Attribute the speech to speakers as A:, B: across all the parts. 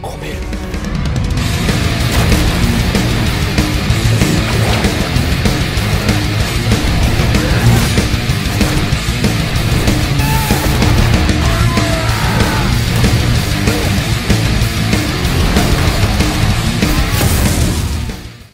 A: ごめん。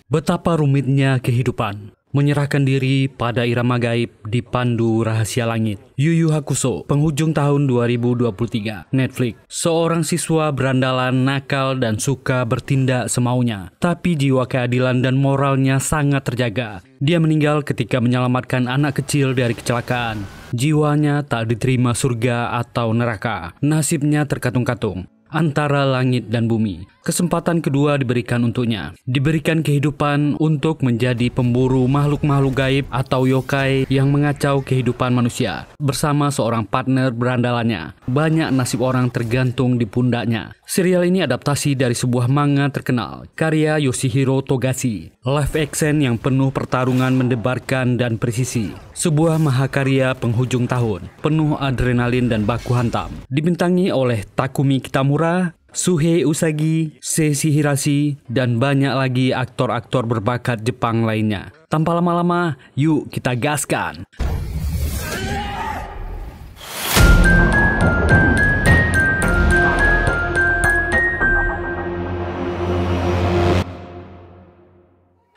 B: Betapa rumitnya kehidupan. Menyerahkan diri pada irama gaib di pandu rahasia langit. Yu Yu Hakusho, penghujung tahun 2023. Netflix. Seorang siswa berandalan, nakal, dan suka bertindak semaunya. Tapi jiwa keadilan dan moralnya sangat terjaga. Dia meninggal ketika menyelamatkan anak kecil dari kecelakaan. Jiwanya tak diterima surga atau neraka. Nasibnya terkatung-katung antara langit dan bumi. Kesempatan kedua diberikan untuknya. Diberikan kehidupan untuk menjadi pemburu makhluk-makhluk gaib atau yokai yang mengacau kehidupan manusia. Bersama seorang partner berandalannya. Banyak nasib orang tergantung di pundaknya. Serial ini adaptasi dari sebuah manga terkenal, karya Yoshihiro Togashi. Live action yang penuh pertarungan mendebarkan dan presisi. Sebuah mahakarya penghujung tahun, penuh adrenalin dan baku hantam. Dibintangi oleh Takumi Kitamura, Suhei Usagi, Seishi Hirashi, dan banyak lagi aktor-aktor berbakat Jepang lainnya. Tanpa lama-lama, yuk kita gaskan!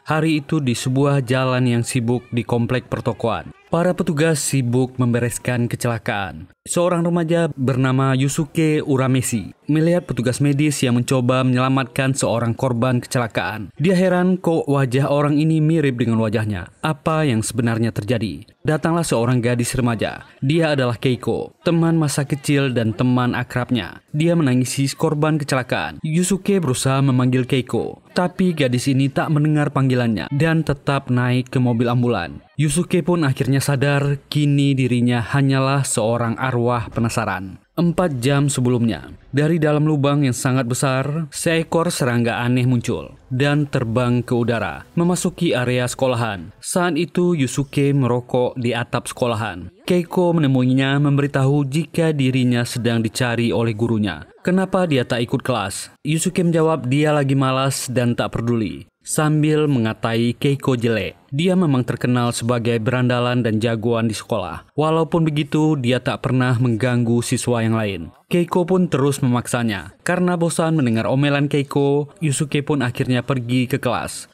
B: Hari itu di sebuah jalan yang sibuk di komplek pertokoan. Para petugas sibuk membereskan kecelakaan. Seorang remaja bernama Yusuke Urameshi melihat petugas medis yang mencoba menyelamatkan seorang korban kecelakaan. Dia heran kok wajah orang ini mirip dengan wajahnya. Apa yang sebenarnya terjadi? Datanglah seorang gadis remaja. Dia adalah Keiko, teman masa kecil dan teman akrabnya. Dia menangisi korban kecelakaan. Yusuke berusaha memanggil Keiko, tapi gadis ini tak mendengar panggilannya dan tetap naik ke mobil ambulan. Yusuke pun akhirnya sadar kini dirinya hanyalah seorang arwah penasaran. 4 jam sebelumnya, dari dalam lubang yang sangat besar, seekor serangga aneh muncul dan terbang ke udara, memasuki area sekolahan. Saat itu Yusuke merokok di atap sekolahan. Keiko menemuinya memberitahu jika dirinya sedang dicari oleh gurunya. Kenapa dia tak ikut kelas? Yusuke menjawab dia lagi malas dan tak peduli, sambil mengatai Keiko jelek. Dia memang terkenal sebagai berandalan dan jagoan di sekolah. Walaupun begitu, dia tak pernah mengganggu siswa yang lain. Keiko pun terus memaksanya. Karena bosan mendengar omelan Keiko, Yusuke pun akhirnya pergi ke kelas.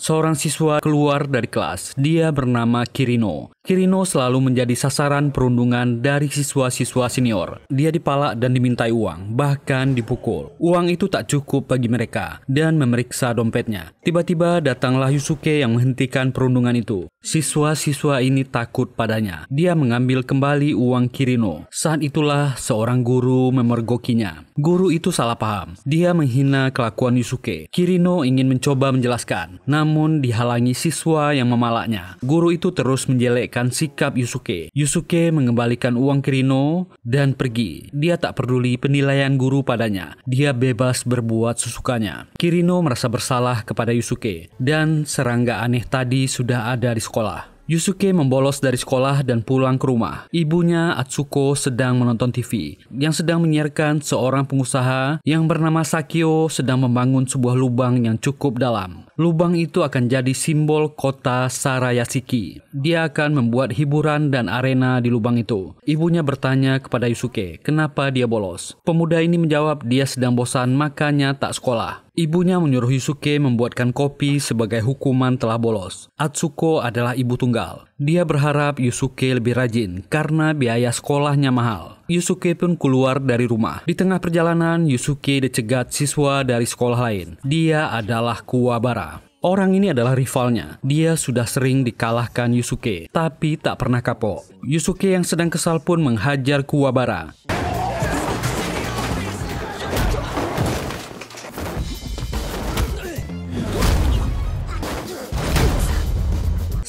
B: Seorang siswa keluar dari kelas. Dia bernama Kirino. Kirino selalu menjadi sasaran perundungan dari siswa-siswa senior. Dia dipalak dan dimintai uang, bahkan dipukul. Uang itu tak cukup bagi mereka dan memeriksa dompetnya. Tiba-tiba datanglah Yusuke yang menghentikan perundungan itu. Siswa-siswa ini takut padanya. Dia mengambil kembali uang Kirino. Saat itulah seorang guru memergokinya. Guru itu salah paham. Dia menghina kelakuan Yusuke. Kirino ingin mencoba menjelaskan, namun dihalangi siswa yang memalaknya. Guru itu terus menjelekkan sikap Yusuke. Yusuke mengembalikan uang Kirino dan pergi. Dia tak peduli penilaian guru padanya. Dia bebas berbuat sesukanya. Kirino merasa bersalah kepada Yusuke, dan serangga aneh tadi sudah ada di sekolah. Yusuke membolos dari sekolah dan pulang ke rumah. Ibunya, Atsuko, sedang menonton TV yang sedang menyiarkan seorang pengusaha yang bernama Sakio sedang membangun sebuah lubang yang cukup dalam. Lubang itu akan jadi simbol kota Sarayashiki. Dia akan membuat hiburan dan arena di lubang itu. Ibunya bertanya kepada Yusuke, kenapa dia bolos? Pemuda ini menjawab dia sedang bosan makanya tak sekolah. Ibunya menyuruh Yusuke membuatkan kopi sebagai hukuman telah bolos. Atsuko adalah ibu tunggal. Dia berharap Yusuke lebih rajin karena biaya sekolahnya mahal. Yusuke pun keluar dari rumah. Di tengah perjalanan, Yusuke dicegat siswa dari sekolah lain. Dia adalah Kuwabara. Orang ini adalah rivalnya. Dia sudah sering dikalahkan Yusuke, tapi tak pernah kapok. Yusuke yang sedang kesal pun menghajar Kuwabara.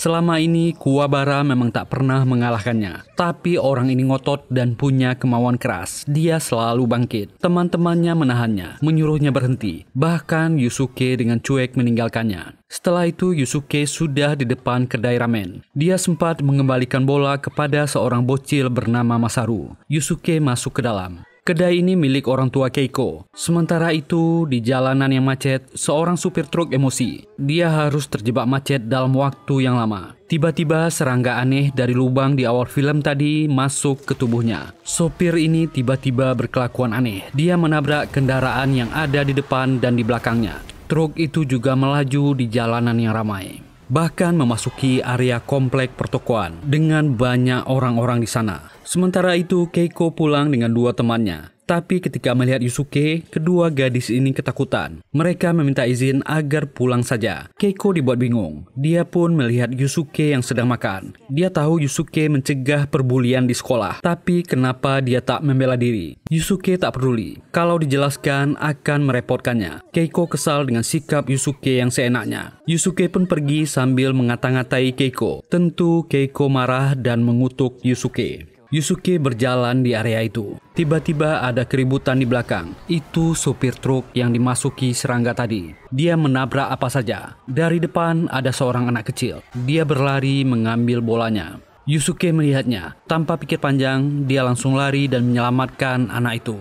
B: Selama ini Kuwabara memang tak pernah mengalahkannya. Tapi orang ini ngotot dan punya kemauan keras. Dia selalu bangkit. Teman-temannya menahannya, menyuruhnya berhenti. Bahkan Yusuke dengan cuek meninggalkannya. Setelah itu Yusuke sudah di depan kedai ramen. Dia sempat mengembalikan bola kepada seorang bocil bernama Masaru. Yusuke masuk ke dalam. Kedai ini milik orang tua Keiko. Sementara itu, di jalanan yang macet, seorang supir truk emosi. Dia harus terjebak macet dalam waktu yang lama. Tiba-tiba serangga aneh dari lubang di awal film tadi masuk ke tubuhnya. Sopir ini tiba-tiba berkelakuan aneh. Dia menabrak kendaraan yang ada di depan dan di belakangnya. Truk itu juga melaju di jalanan yang ramai. Bahkan memasuki area komplek pertokoan dengan banyak orang-orang di sana. Sementara itu Keiko pulang dengan 2 temannya. Tapi ketika melihat Yusuke, kedua gadis ini ketakutan. Mereka meminta izin agar pulang saja. Keiko dibuat bingung. Dia pun melihat Yusuke yang sedang makan. Dia tahu Yusuke mencegah perbulian di sekolah. Tapi kenapa dia tak membela diri? Yusuke tak peduli. Kalau dijelaskan akan merepotkannya. Keiko kesal dengan sikap Yusuke yang seenaknya. Yusuke pun pergi sambil mengata-ngatai Keiko. Tentu Keiko marah dan mengutuk Yusuke. Yusuke berjalan di area itu. Tiba-tiba ada keributan di belakang. Itu sopir truk yang dimasuki serangga tadi. Dia menabrak apa saja. Dari depan ada seorang anak kecil. Dia berlari mengambil bolanya. Yusuke melihatnya. Tanpa pikir panjang, dia langsung lari dan menyelamatkan anak itu.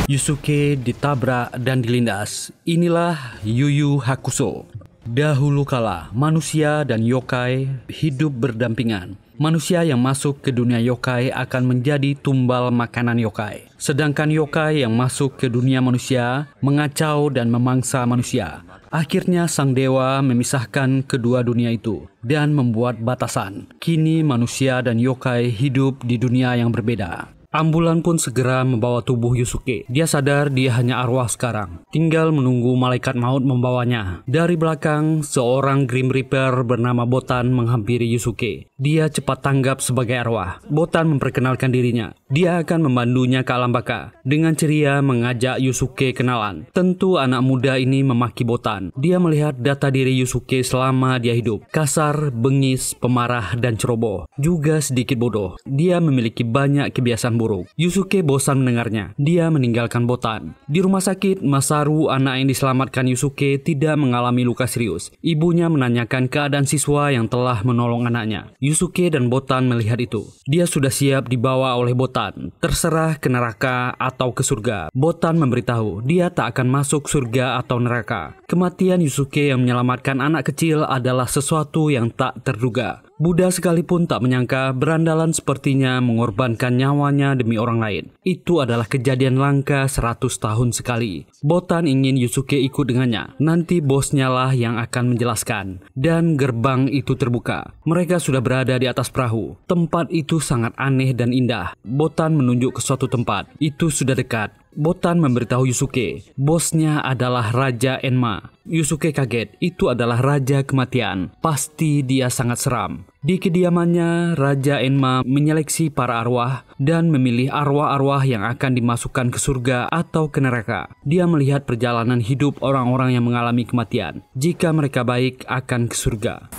B: Yusuke ditabrak dan dilindas. Inilah Yu Yu Hakusho. Dahulu kala, manusia dan yokai hidup berdampingan. Manusia yang masuk ke dunia yokai akan menjadi tumbal makanan yokai. Sedangkan yokai yang masuk ke dunia manusia mengacau dan memangsa manusia. Akhirnya sang dewa memisahkan kedua dunia itu dan membuat batasan. Kini manusia dan yokai hidup di dunia yang berbeda. Ambulan pun segera membawa tubuh Yusuke. Dia sadar dia hanya arwah sekarang. Tinggal menunggu malaikat maut membawanya. Dari belakang, seorang Grim Reaper bernama Botan menghampiri Yusuke. Dia cepat tanggap sebagai arwah. Botan memperkenalkan dirinya. Dia akan membantunya ke alam baka. Dengan ceria mengajak Yusuke kenalan. Tentu anak muda ini memaki Botan. Dia melihat data diri Yusuke selama dia hidup. Kasar, bengis, pemarah, dan ceroboh. Juga sedikit bodoh. Dia memiliki banyak kebiasaan buruk. Yusuke bosan mendengarnya. Dia meninggalkan Botan. Di rumah sakit, Masaru, anak yang diselamatkan Yusuke, tidak mengalami luka serius. Ibunya menanyakan keadaan siswa yang telah menolong anaknya. Yusuke dan Botan melihat itu. Dia sudah siap dibawa oleh Botan. Terserah ke neraka atau ke surga. Botan memberitahu dia tak akan masuk surga atau neraka. Kematian Yusuke yang menyelamatkan anak kecil adalah sesuatu yang tak terduga. Buddha sekalipun tak menyangka berandalan sepertinya mengorbankan nyawanya demi orang lain. Itu adalah kejadian langka 100 tahun sekali. Botan ingin Yusuke ikut dengannya. Nanti bosnya lah yang akan menjelaskan. Dan gerbang itu terbuka. Mereka sudah berada di atas perahu. Tempat itu sangat aneh dan indah. Botan menunjuk ke suatu tempat. Itu sudah dekat. Botan memberitahu Yusuke, bosnya adalah Raja Enma. Yusuke kaget, itu adalah Raja Kematian. Pasti dia sangat seram. Di kediamannya, Raja Enma menyeleksi para arwah dan memilih arwah-arwah yang akan dimasukkan ke surga atau ke neraka. Dia melihat perjalanan hidup orang-orang yang mengalami kematian. Jika mereka baik, akan ke surga.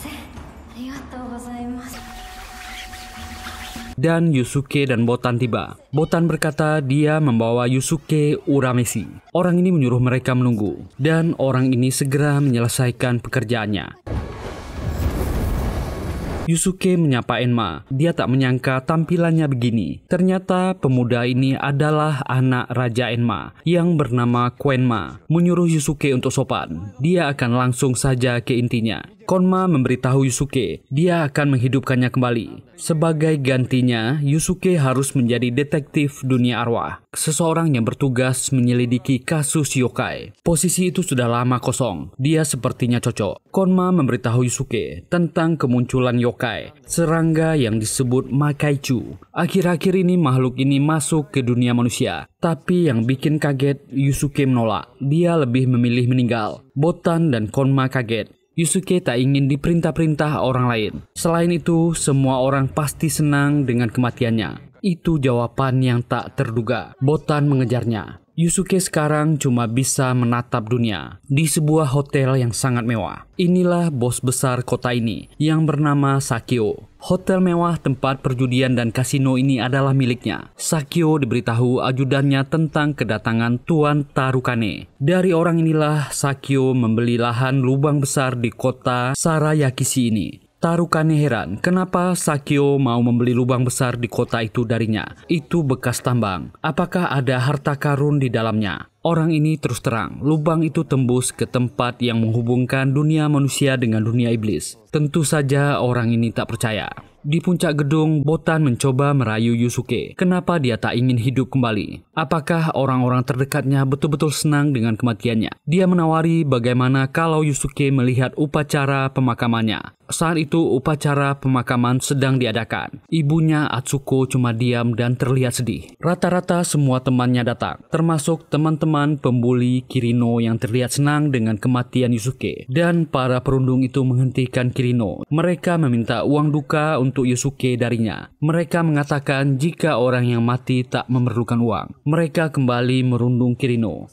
B: Dan Yusuke dan Botan tiba. Botan berkata dia membawa Yusuke Urameshi. Orang ini menyuruh mereka menunggu. Dan orang ini segera menyelesaikan pekerjaannya. Yusuke menyapa Enma. Dia tak menyangka tampilannya begini. Ternyata pemuda ini adalah anak Raja Enma yang bernama Koenma. Menyuruh Yusuke untuk sopan. Dia akan langsung saja ke intinya. Konma memberitahu Yusuke, dia akan menghidupkannya kembali. Sebagai gantinya, Yusuke harus menjadi detektif dunia arwah. Seseorang yang bertugas menyelidiki kasus yokai. Posisi itu sudah lama kosong. Dia sepertinya cocok. Konma memberitahu Yusuke tentang kemunculan yokai, serangga yang disebut Makaichu. Akhir-akhir ini makhluk ini masuk ke dunia manusia. Tapi yang bikin kaget, Yusuke menolak. Dia lebih memilih meninggal. Botan dan Konma kaget. Yusuke tak ingin diperintah-perintah orang lain. Selain itu, semua orang pasti senang dengan kematiannya. Itu jawaban yang tak terduga. Botan mengejarnya. Yusuke sekarang cuma bisa menatap dunia di sebuah hotel yang sangat mewah. Inilah bos besar kota ini yang bernama Sakio. Hotel mewah tempat perjudian dan kasino ini adalah miliknya. Sakio diberitahu ajudannya tentang kedatangan Tuan Tarukane. Dari orang inilah Sakio membeli lahan lubang besar di kota Sarayakishi ini. Tarukane heran kenapa Sakio mau membeli lubang besar di kota itu darinya. Itu bekas tambang. Apakah ada harta karun di dalamnya? Orang ini terus terang, lubang itu tembus ke tempat yang menghubungkan dunia manusia dengan dunia iblis. Tentu saja orang ini tak percaya. Di puncak gedung, Botan mencoba merayu Yusuke. Kenapa dia tak ingin hidup kembali? Apakah orang-orang terdekatnya betul-betul senang dengan kematiannya? Dia menawari bagaimana kalau Yusuke melihat upacara pemakamannya. Saat itu upacara pemakaman sedang diadakan. Ibunya Atsuko cuma diam dan terlihat sedih. Rata-rata semua temannya datang, termasuk teman-teman pembuli Kirino yang terlihat senang dengan kematian Yusuke. Dan para perundung itu menghentikan Kirino. Mereka meminta uang duka untuk Yusuke darinya. Mereka mengatakan jika orang yang mati tak memerlukan uang, mereka kembali merundung Kirino.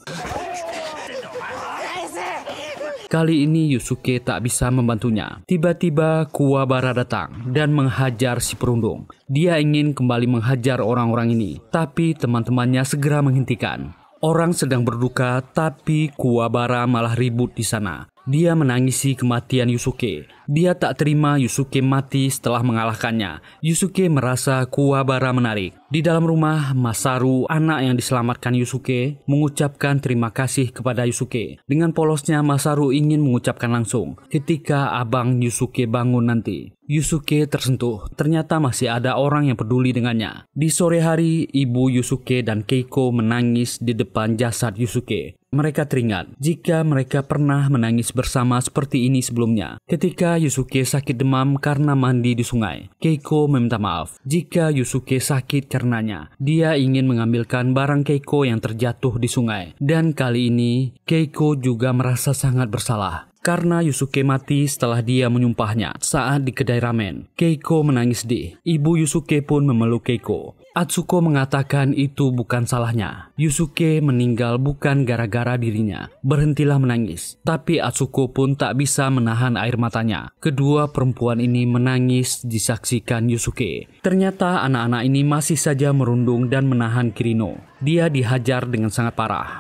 B: Kali ini Yusuke tak bisa membantunya. Tiba-tiba Kuwabara datang dan menghajar si perundung. Dia ingin kembali menghajar orang-orang ini, tapi teman-temannya segera menghentikan. Orang sedang berduka, tapi Kuwabara malah ribut di sana. Dia menangisi kematian Yusuke. Dia tak terima Yusuke mati setelah mengalahkannya. Yusuke merasa Kuwabara menarik. Di dalam rumah, Masaru, anak yang diselamatkan Yusuke, mengucapkan terima kasih kepada Yusuke. Dengan polosnya, Masaru ingin mengucapkan langsung ketika abang Yusuke bangun nanti. Yusuke tersentuh. Ternyata masih ada orang yang peduli dengannya. Di sore hari, ibu Yusuke dan Keiko menangis di depan jasad Yusuke. Mereka teringat jika mereka pernah menangis bersama seperti ini sebelumnya. Ketika Yusuke sakit demam karena mandi di sungai, Keiko meminta maaf jika Yusuke sakit karenanya. Dia ingin mengambilkan barang Keiko yang terjatuh di sungai. Dan kali ini, Keiko juga merasa sangat bersalah karena Yusuke mati setelah dia menyumpahnya saat di kedai ramen. Keiko menangis sedih. Ibu Yusuke pun memeluk Keiko. Atsuko mengatakan itu bukan salahnya. Yusuke meninggal bukan gara-gara dirinya. Berhentilah menangis. Tapi Atsuko pun tak bisa menahan air matanya. Kedua perempuan ini menangis disaksikan Yusuke. Ternyata anak-anak ini masih saja merundung dan menahan Kirino. Dia dihajar dengan sangat parah.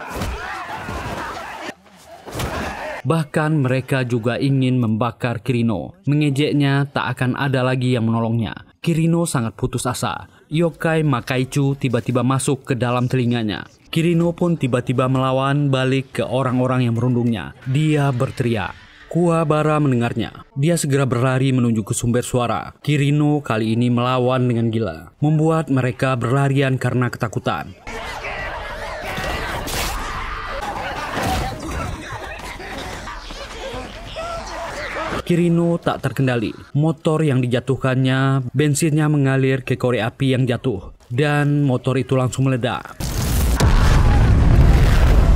B: Bahkan mereka juga ingin membakar Kirino. Mengejeknya tak akan ada lagi yang menolongnya. Kirino sangat putus asa. Yokai Makaichu tiba-tiba masuk ke dalam telinganya. Kirino pun tiba-tiba melawan balik ke orang-orang yang merundungnya. Dia berteriak. Kuwabara mendengarnya. Dia segera berlari menuju ke sumber suara. Kirino kali ini melawan dengan gila, membuat mereka berlarian karena ketakutan. Kirino tak terkendali. Motor yang dijatuhkannya, bensinnya mengalir ke korek api yang jatuh. Dan motor itu langsung meledak.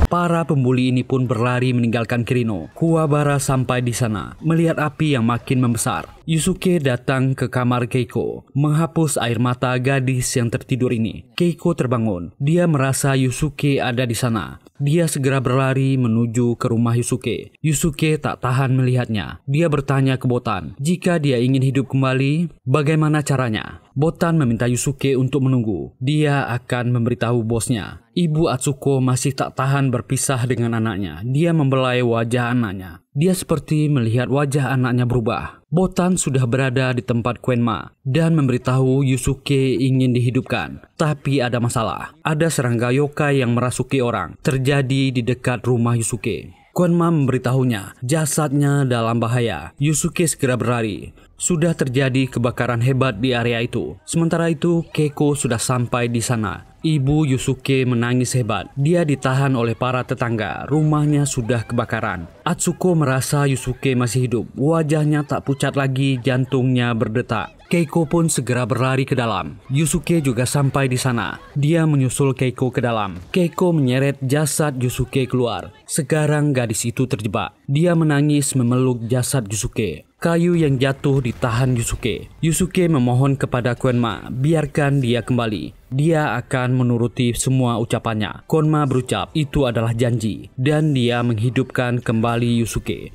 B: Para pembuli ini pun berlari meninggalkan Kirino. Kuwabara sampai di sana, melihat api yang makin membesar. Yusuke datang ke kamar Keiko, menghapus air mata gadis yang tertidur ini. Keiko terbangun. Dia merasa Yusuke ada di sana. Dia segera berlari menuju ke rumah Yusuke. Yusuke tak tahan melihatnya. Dia bertanya ke Botan, jika dia ingin hidup kembali, bagaimana caranya? Botan meminta Yusuke untuk menunggu. Dia akan memberitahu bosnya. Ibu Atsuko masih tak tahan berpisah dengan anaknya. Dia membelai wajah anaknya. Dia seperti melihat wajah anaknya berubah. Botan sudah berada di tempat Quenma dan memberitahu Yusuke ingin dihidupkan. Tapi ada masalah. Ada serangga yokai yang merasuki orang. Terjadi di dekat rumah Yusuke. Quenma memberitahunya jasadnya dalam bahaya. Yusuke segera berlari. Sudah terjadi kebakaran hebat di area itu. Sementara itu, Keiko sudah sampai di sana. Ibu Yusuke menangis hebat. Dia ditahan oleh para tetangga. Rumahnya sudah kebakaran. Atsuko merasa Yusuke masih hidup. Wajahnya tak pucat lagi, jantungnya berdetak. Keiko pun segera berlari ke dalam. Yusuke juga sampai di sana. Dia menyusul Keiko ke dalam. Keiko menyeret jasad Yusuke keluar. Sekarang gadis itu terjebak. Dia menangis memeluk jasad Yusuke. Kayu yang jatuh ditahan Yusuke. Yusuke memohon kepada Konma, biarkan dia kembali. Dia akan menuruti semua ucapannya. Konma berucap, itu adalah janji. Dan dia menghidupkan kembali Yusuke.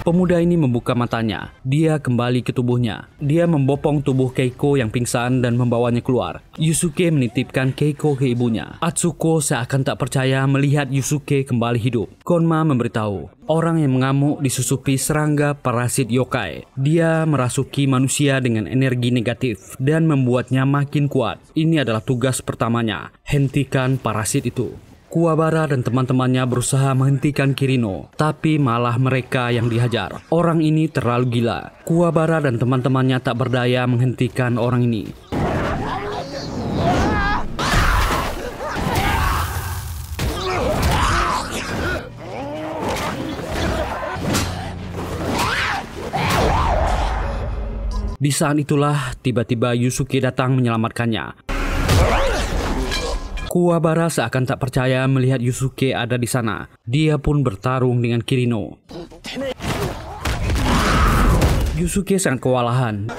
B: Pemuda ini membuka matanya. Dia kembali ke tubuhnya. Dia membopong tubuh Keiko yang pingsan dan membawanya keluar. Yusuke menitipkan Keiko ke ibunya. Atsuko seakan tak percaya melihat Yusuke kembali hidup. Konma memberitahu, orang yang mengamuk disusupi serangga parasit yokai. Dia merasuki manusia dengan energi negatif dan membuatnya makin kuat. Ini adalah tugas pertamanya, hentikan parasit itu. Kuwabara dan teman-temannya berusaha menghentikan Kirino, tapi malah mereka yang dihajar. Orang ini terlalu gila. Kuwabara dan teman-temannya tak berdaya menghentikan orang ini. Di saat itulah tiba-tiba Yusuke datang menyelamatkannya. Kuwabara seakan tak percaya melihat Yusuke ada di sana. Dia pun bertarung dengan Kirino. Yusuke sangat kewalahan.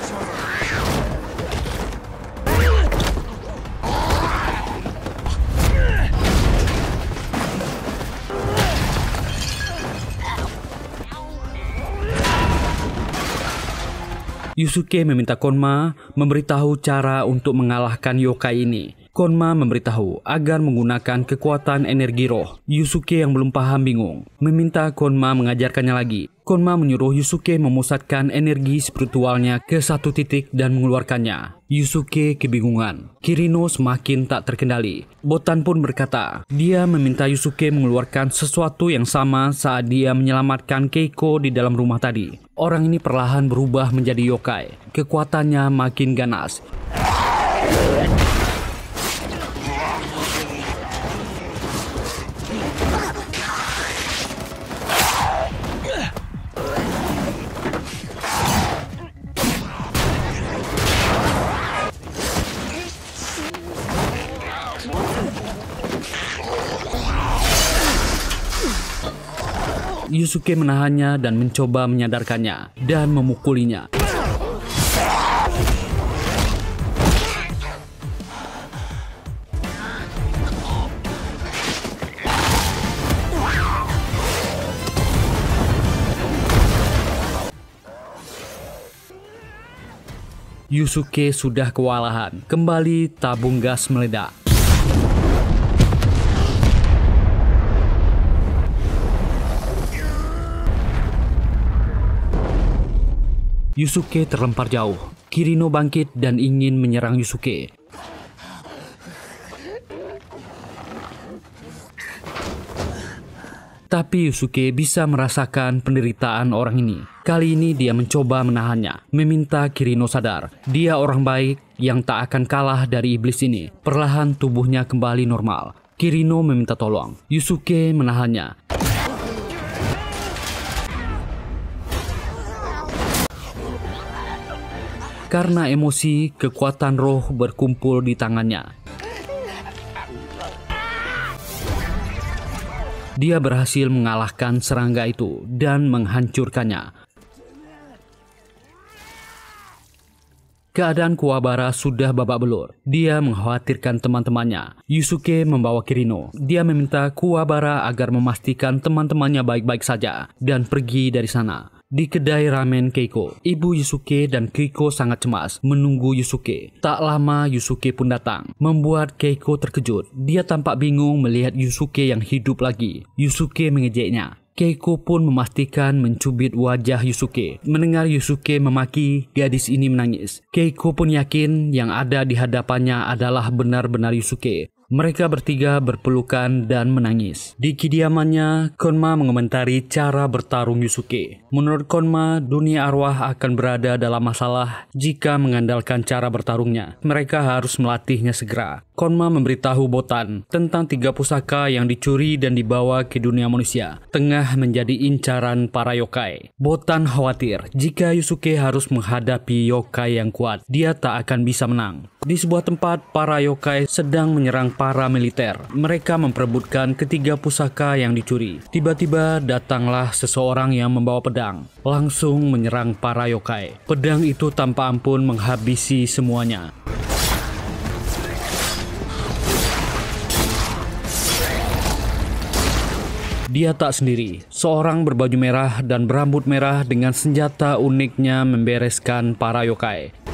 B: Yusuke meminta Konma memberitahu cara untuk mengalahkan yokai ini. Konma memberitahu agar menggunakan kekuatan energi roh. Yusuke yang belum paham bingung, meminta Konma mengajarkannya lagi. Konma menyuruh Yusuke memusatkan energi spiritualnya ke satu titik dan mengeluarkannya. Yusuke kebingungan. Kirino semakin tak terkendali. Botan pun berkata, dia meminta Yusuke mengeluarkan sesuatu yang sama saat dia menyelamatkan Keiko di dalam rumah tadi. Orang ini perlahan berubah menjadi yokai. Kekuatannya makin ganas. Yusuke menahannya dan mencoba menyadarkannya dan memukulinya. Yusuke sudah kewalahan. Kembali tabung gas meledak. Yusuke terlempar jauh. Kirino bangkit dan ingin menyerang Yusuke. Tapi Yusuke bisa merasakan penderitaan orang ini. Kali ini dia mencoba menahannya, meminta Kirino sadar. Dia orang baik yang tak akan kalah dari iblis ini. Perlahan tubuhnya kembali normal. Kirino meminta tolong. Yusuke menahannya. Karena emosi, kekuatan roh berkumpul di tangannya. Dia berhasil mengalahkan serangga itu dan menghancurkannya. Keadaan Kuwabara sudah babak belur. Dia mengkhawatirkan teman-temannya. Yusuke membawa Kirino. Dia meminta Kuwabara agar memastikan teman-temannya baik-baik saja dan pergi dari sana. Di kedai ramen Keiko, ibu Yusuke dan Keiko sangat cemas menunggu Yusuke. Tak lama Yusuke pun datang, membuat Keiko terkejut. Dia tampak bingung melihat Yusuke yang hidup lagi. Yusuke mengejeknya. Keiko pun memastikan mencubit wajah Yusuke. Mendengar Yusuke memaki, gadis ini menangis. Keiko pun yakin yang ada di hadapannya adalah benar-benar Yusuke. Mereka bertiga berpelukan dan menangis. Di kediamannya, Konma mengomentari cara bertarung Yusuke. Menurut Konma, dunia arwah akan berada dalam masalah jika mengandalkan cara bertarungnya. Mereka harus melatihnya segera. Konma memberitahu Botan tentang 3 pusaka yang dicuri dan dibawa ke dunia manusia, tengah menjadi incaran para yokai. Botan khawatir jika Yusuke harus menghadapi yokai yang kuat, dia tak akan bisa menang. Di sebuah tempat, para yokai sedang menyerang para militer. Mereka memperebutkan ketiga pusaka yang dicuri. Tiba-tiba datanglah seseorang yang membawa pedang, langsung menyerang para yokai. Pedang itu tanpa ampun menghabisi semuanya. Dia tak sendiri. Seorang berbaju merah dan berambut merah dengan senjata uniknya membereskan para yokai.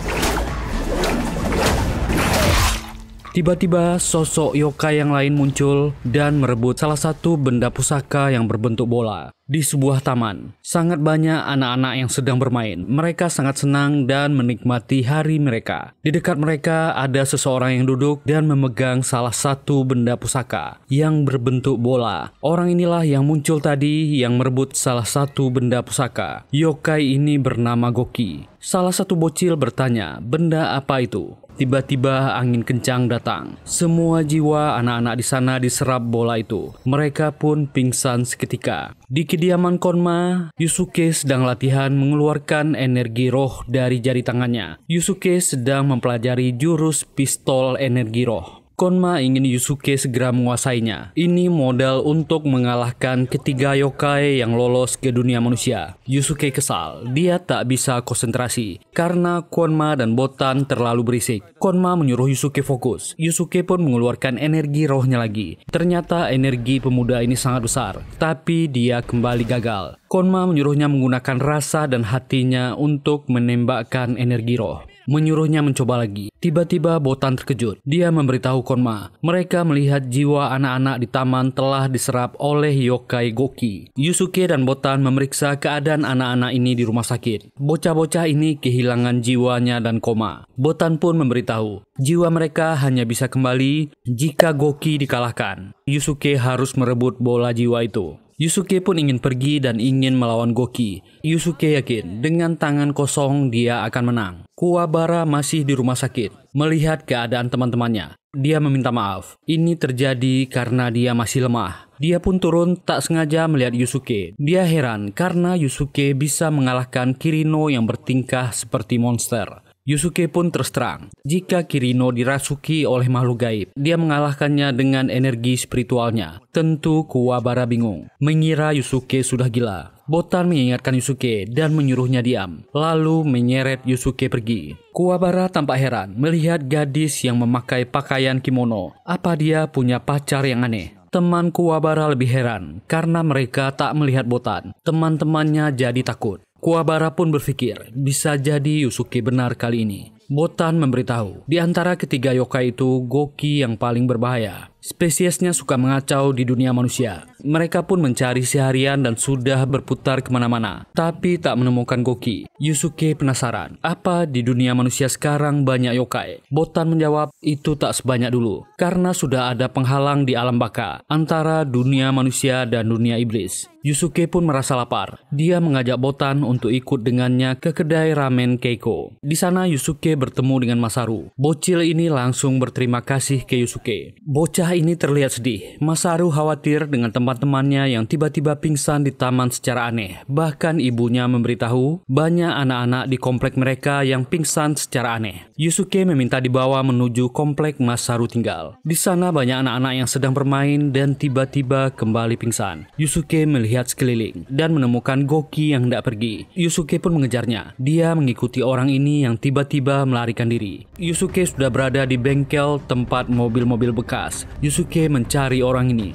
B: Tiba-tiba sosok yokai yang lain muncul dan merebut salah satu benda pusaka yang berbentuk bola. Di sebuah taman, sangat banyak anak-anak yang sedang bermain. Mereka sangat senang dan menikmati hari mereka. Di dekat mereka ada seseorang yang duduk dan memegang salah satu benda pusaka yang berbentuk bola. Orang inilah yang muncul tadi yang merebut salah satu benda pusaka. Yokai ini bernama Goki. Salah satu bocil bertanya, benda apa itu? Tiba-tiba angin kencang datang. Semua jiwa anak-anak di sana diserap bola itu. Mereka pun pingsan seketika. Di kediaman Konma, Yusuke sedang latihan mengeluarkan energi roh dari jari tangannya. Yusuke sedang mempelajari jurus pistol energi roh. Konma ingin Yusuke segera menguasainya. Ini modal untuk mengalahkan ketiga yokai yang lolos ke dunia manusia. Yusuke kesal. Dia tak bisa konsentrasi karena Konma dan Botan terlalu berisik. Konma menyuruh Yusuke fokus. Yusuke pun mengeluarkan energi rohnya lagi. Ternyata energi pemuda ini sangat besar, tapi dia kembali gagal. Konma menyuruhnya menggunakan rasa dan hatinya untuk menembakkan energi roh. Menyuruhnya mencoba lagi. Tiba-tiba Botan terkejut. Dia memberitahu Konma. Mereka melihat jiwa anak-anak di taman telah diserap oleh yokai Goki. Yusuke dan Botan memeriksa keadaan anak-anak ini di rumah sakit. Bocah-bocah ini kehilangan jiwanya dan koma. Botan pun memberitahu, jiwa mereka hanya bisa kembali jika Goki dikalahkan. Yusuke harus merebut bola jiwa itu. Yusuke pun ingin pergi dan ingin melawan Goki. Yusuke yakin dengan tangan kosong dia akan menang. Kuwabara masih di rumah sakit. Melihat keadaan teman-temannya, dia meminta maaf. Ini terjadi karena dia masih lemah. Dia pun turun tak sengaja melihat Yusuke. Dia heran karena Yusuke bisa mengalahkan Kirino yang bertingkah seperti monster. Yusuke pun terus terang, jika Kirino dirasuki oleh makhluk gaib, dia mengalahkannya dengan energi spiritualnya. Tentu Kuwabara bingung, mengira Yusuke sudah gila. Botan mengingatkan Yusuke dan menyuruhnya diam, lalu menyeret Yusuke pergi. Kuwabara tampak heran melihat gadis yang memakai pakaian kimono. Apa dia punya pacar yang aneh? Teman Kuwabara lebih heran karena mereka tak melihat Botan. Teman-temannya jadi takut. Kuwabara pun berpikir, bisa jadi Yusuke benar kali ini. Botan memberitahu, di antara ketiga yokai itu, Goki yang paling berbahaya. Spesiesnya suka mengacau di dunia manusia. Mereka pun mencari seharian dan sudah berputar kemana-mana, tapi tak menemukan Goki. Yusuke penasaran, apa di dunia manusia sekarang banyak yokai? Botan menjawab, itu tak sebanyak dulu, karena sudah ada penghalang di alam baka, antara dunia manusia dan dunia iblis. Yusuke pun merasa lapar. Dia mengajak Botan untuk ikut dengannya ke kedai ramen Keiko. Di sana Yusuke bertemu dengan Masaru. Bocil ini langsung berterima kasih ke Yusuke. Bocah ini terlihat sedih. Masaru khawatir dengan teman-temannya yang tiba-tiba pingsan di taman secara aneh. Bahkan ibunya memberitahu banyak anak-anak di komplek mereka yang pingsan secara aneh. Yusuke meminta dibawa menuju komplek Masaru tinggal. Di sana banyak anak-anak yang sedang bermain dan tiba-tiba kembali pingsan. Yusuke melihat sekeliling dan menemukan Goki yang hendak pergi. Yusuke pun mengejarnya. Dia mengikuti orang ini yang tiba-tiba melarikan diri. Yusuke sudah berada di bengkel tempat mobil-mobil bekas. Yusuke mencari orang ini.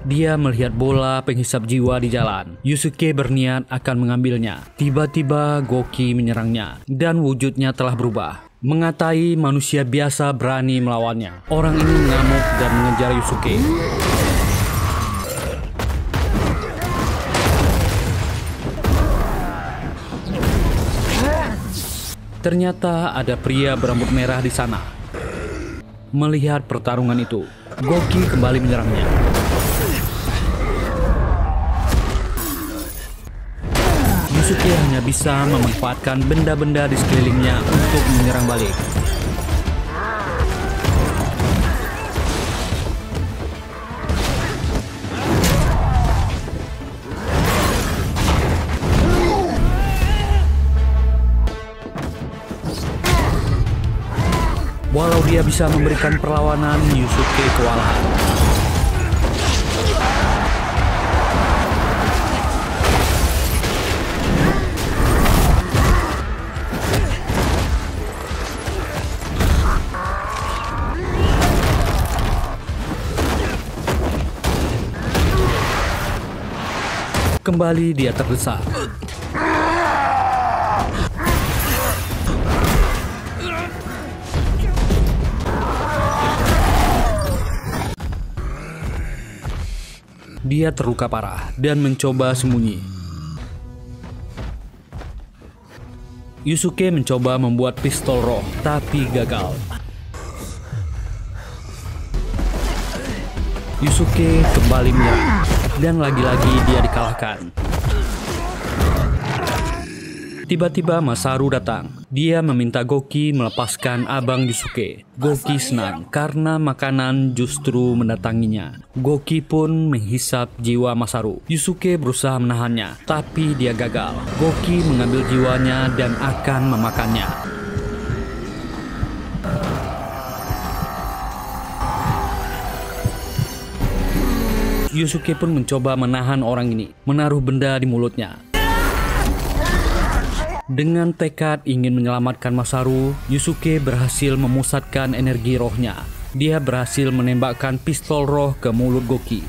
B: Dia melihat bola penghisap jiwa di jalan. Yusuke berniat akan mengambilnya. Tiba-tiba Goki menyerangnya dan wujudnya telah berubah. Mengatai manusia biasa berani melawannya. Orang ini mengamuk dan mengejar Yusuke. Ternyata ada pria berambut merah di sana. Melihat pertarungan itu, Goki kembali menyerangnya. Yusuke hanya bisa memanfaatkan benda-benda di sekelilingnya untuk menyerang balik. dia bisa memberikan perlawanan, Yusuke kewalahan. Kembali dia terdesak. Dia terluka parah dan mencoba sembunyi. Yusuke mencoba membuat pistol roh, tapi gagal. Yusuke kembali menyerang, dan lagi-lagi dia dikalahkan. Tiba-tiba Masaru datang. Dia meminta Goki melepaskan abang Yusuke. Goki senang karena makanan justru mendatanginya. Goki pun menghisap jiwa Masaru. Yusuke berusaha menahannya, tapi dia gagal. Goki mengambil jiwanya dan akan memakannya. Yusuke pun mencoba menahan orang ini, menaruh benda di mulutnya. Dengan tekad ingin menyelamatkan Masaru, Yusuke berhasil memusatkan energi rohnya. Dia berhasil menembakkan pistol roh ke mulut Goki.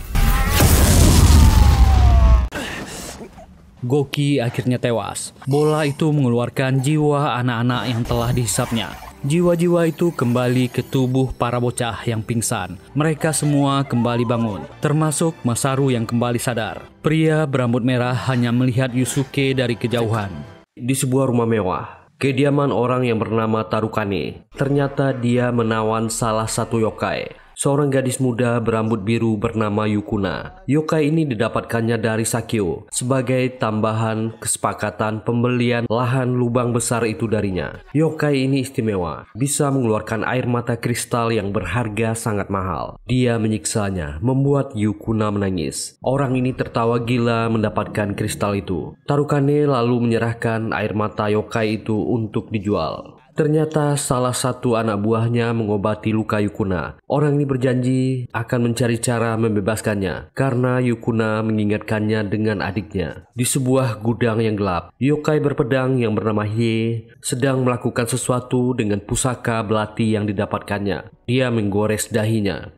B: Goki akhirnya tewas. Bola itu mengeluarkan jiwa anak-anak yang telah dihisapnya. Jiwa-jiwa itu kembali ke tubuh para bocah yang pingsan. Mereka semua kembali bangun, termasuk Masaru yang kembali sadar. Pria berambut merah hanya melihat Yusuke dari kejauhan.
A: Di sebuah rumah mewah, kediaman orang yang bernama Tarukane. Ternyata dia menawan salah satu yokai, seorang gadis muda berambut biru bernama Yukuna. Yokai ini didapatkannya dari Sakyo sebagai tambahan kesepakatan pembelian lahan lubang besar itu darinya. Yokai ini istimewa, bisa mengeluarkan air mata kristal yang berharga sangat mahal. Dia menyiksanya, membuat Yukuna menangis. Orang ini tertawa gila mendapatkan kristal itu. Tarukane lalu menyerahkan air mata yokai itu untuk dijual. Ternyata salah satu anak buahnya mengobati luka Yukuna. Orang ini berjanji akan mencari cara membebaskannya karena Yukuna mengingatkannya dengan adiknya. Di sebuah gudang yang gelap, yokai berpedang yang bernama Hie sedang melakukan sesuatu dengan pusaka belati yang didapatkannya. Dia menggores dahinya.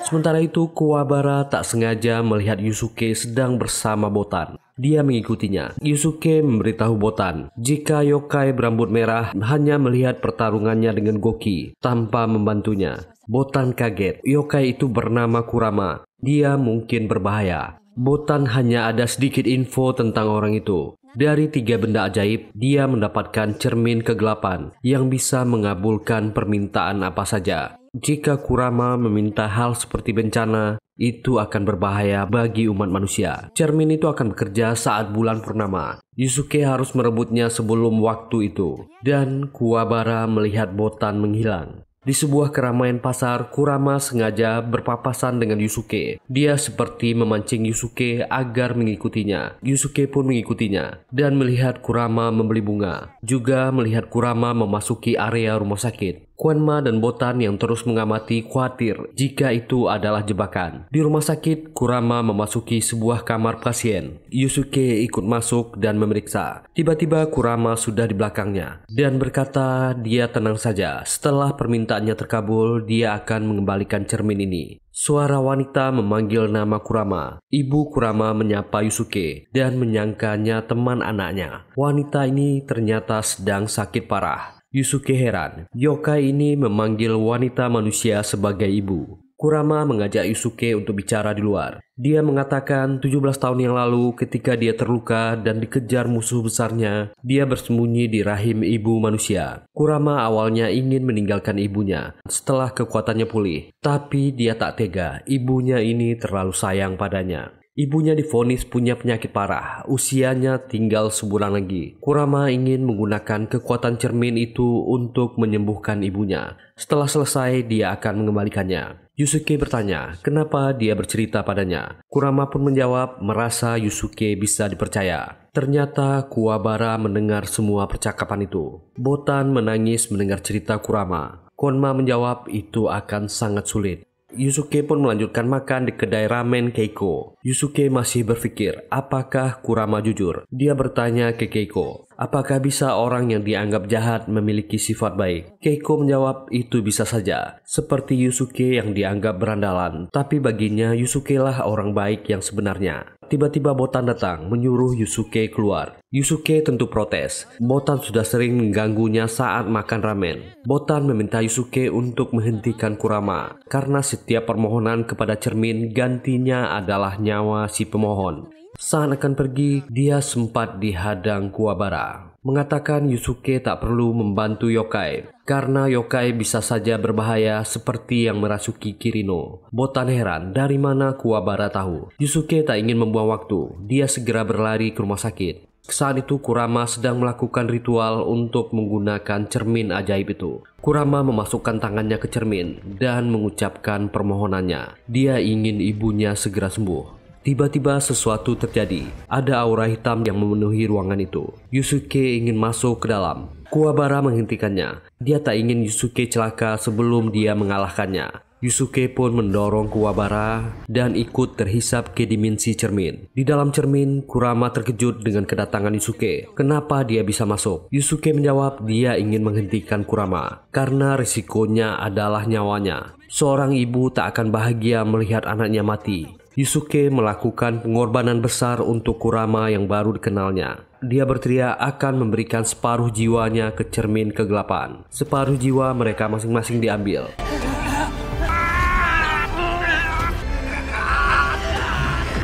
A: Sementara itu, Kuwabara tak sengaja melihat Yusuke sedang bersama Botan. Dia mengikutinya. Yusuke memberitahu Botan jika yokai berambut merah hanya melihat pertarungannya dengan Goki tanpa membantunya. Botan kaget. Yokai itu bernama Kurama. Dia mungkin berbahaya. Botan hanya ada sedikit info tentang orang itu. Dari 3 benda ajaib, dia mendapatkan cermin kegelapan yang bisa mengabulkan permintaan apa saja. Jika Kurama meminta hal seperti bencana, itu akan berbahaya bagi umat manusia. Cermin itu akan bekerja saat bulan purnama. Yusuke harus merebutnya sebelum waktu itu. Dan Kuwabara melihat Botan menghilang. Di sebuah keramaian pasar, Kurama sengaja berpapasan dengan Yusuke. Dia seperti memancing Yusuke agar mengikutinya. Yusuke pun mengikutinya dan melihat Kurama membeli bunga. Juga melihat Kurama memasuki area rumah sakit. Kwanma dan Botan yang terus mengamati khawatir jika itu adalah jebakan. Di rumah sakit, Kurama memasuki sebuah kamar pasien. Yusuke ikut masuk dan memeriksa. Tiba-tiba Kurama sudah di belakangnya dan berkata dia tenang saja. Setelah permintaannya terkabul, dia akan mengembalikan cermin ini. Suara wanita memanggil nama Kurama. Ibu Kurama menyapa Yusuke dan menyangkanya teman anaknya. Wanita ini ternyata sedang sakit parah. Yusuke heran. Yokai ini memanggil wanita manusia sebagai ibu. Kurama mengajak Yusuke untuk bicara di luar. Dia mengatakan 17 tahun yang lalu ketika dia terluka dan dikejar musuh besarnya, dia bersembunyi di rahim ibu manusia. Kurama awalnya ingin meninggalkan ibunya setelah kekuatannya pulih. Tapi dia tak tega, ibunya ini terlalu sayang padanya. Ibunya divonis punya penyakit parah, usianya tinggal sebulan lagi. Kurama ingin menggunakan kekuatan cermin itu untuk menyembuhkan ibunya. Setelah selesai, dia akan mengembalikannya. Yusuke bertanya kenapa dia bercerita padanya. Kurama pun menjawab merasa Yusuke bisa dipercaya. Ternyata Kuwabara mendengar semua percakapan itu. Botan menangis mendengar cerita Kurama. Konma menjawab itu akan sangat sulit. Yusuke pun melanjutkan makan di kedai ramen Keiko. Yusuke masih berpikir apakah Kurama jujur. Dia bertanya ke Keiko, apakah bisa orang yang dianggap jahat memiliki sifat baik? Keiko menjawab itu bisa saja, seperti Yusuke yang dianggap berandalan, tapi baginya Yusuke lah orang baik yang sebenarnya. Tiba-tiba Botan datang menyuruh Yusuke keluar. Yusuke tentu protes. Botan sudah sering mengganggunya saat makan ramen. Botan meminta Yusuke untuk menghentikan Kurama karena setiap permohonan kepada cermin gantinya adalah nyawa si pemohon. Saat akan pergi, dia sempat dihadang Kuwabara, mengatakan Yusuke tak perlu membantu yokai karena yokai bisa saja berbahaya seperti yang merasuki Kirino. Botan heran dari mana Kuwabara tahu. Yusuke tak ingin membuang waktu. Dia segera berlari ke rumah sakit. Saat itu Kurama sedang melakukan ritual untuk menggunakan cermin ajaib itu. Kurama memasukkan tangannya ke cermin dan mengucapkan permohonannya. Dia ingin ibunya segera sembuh. Tiba-tiba sesuatu terjadi. Ada aura hitam yang memenuhi ruangan itu. Yusuke ingin masuk ke dalam. Kuwabara menghentikannya. Dia tak ingin Yusuke celaka sebelum dia mengalahkannya. Yusuke pun mendorong Kuwabara dan ikut terhisap ke dimensi cermin. Di dalam cermin, Kurama terkejut dengan kedatangan Yusuke. Kenapa dia bisa masuk? Yusuke menjawab dia ingin menghentikan Kurama karena risikonya adalah nyawanya. Seorang ibu tak akan bahagia melihat anaknya mati. Yusuke melakukan pengorbanan besar untuk Kurama yang baru dikenalnya. Dia berteriak akan memberikan separuh jiwanya ke cermin kegelapan. Separuh jiwa mereka masing-masing diambil.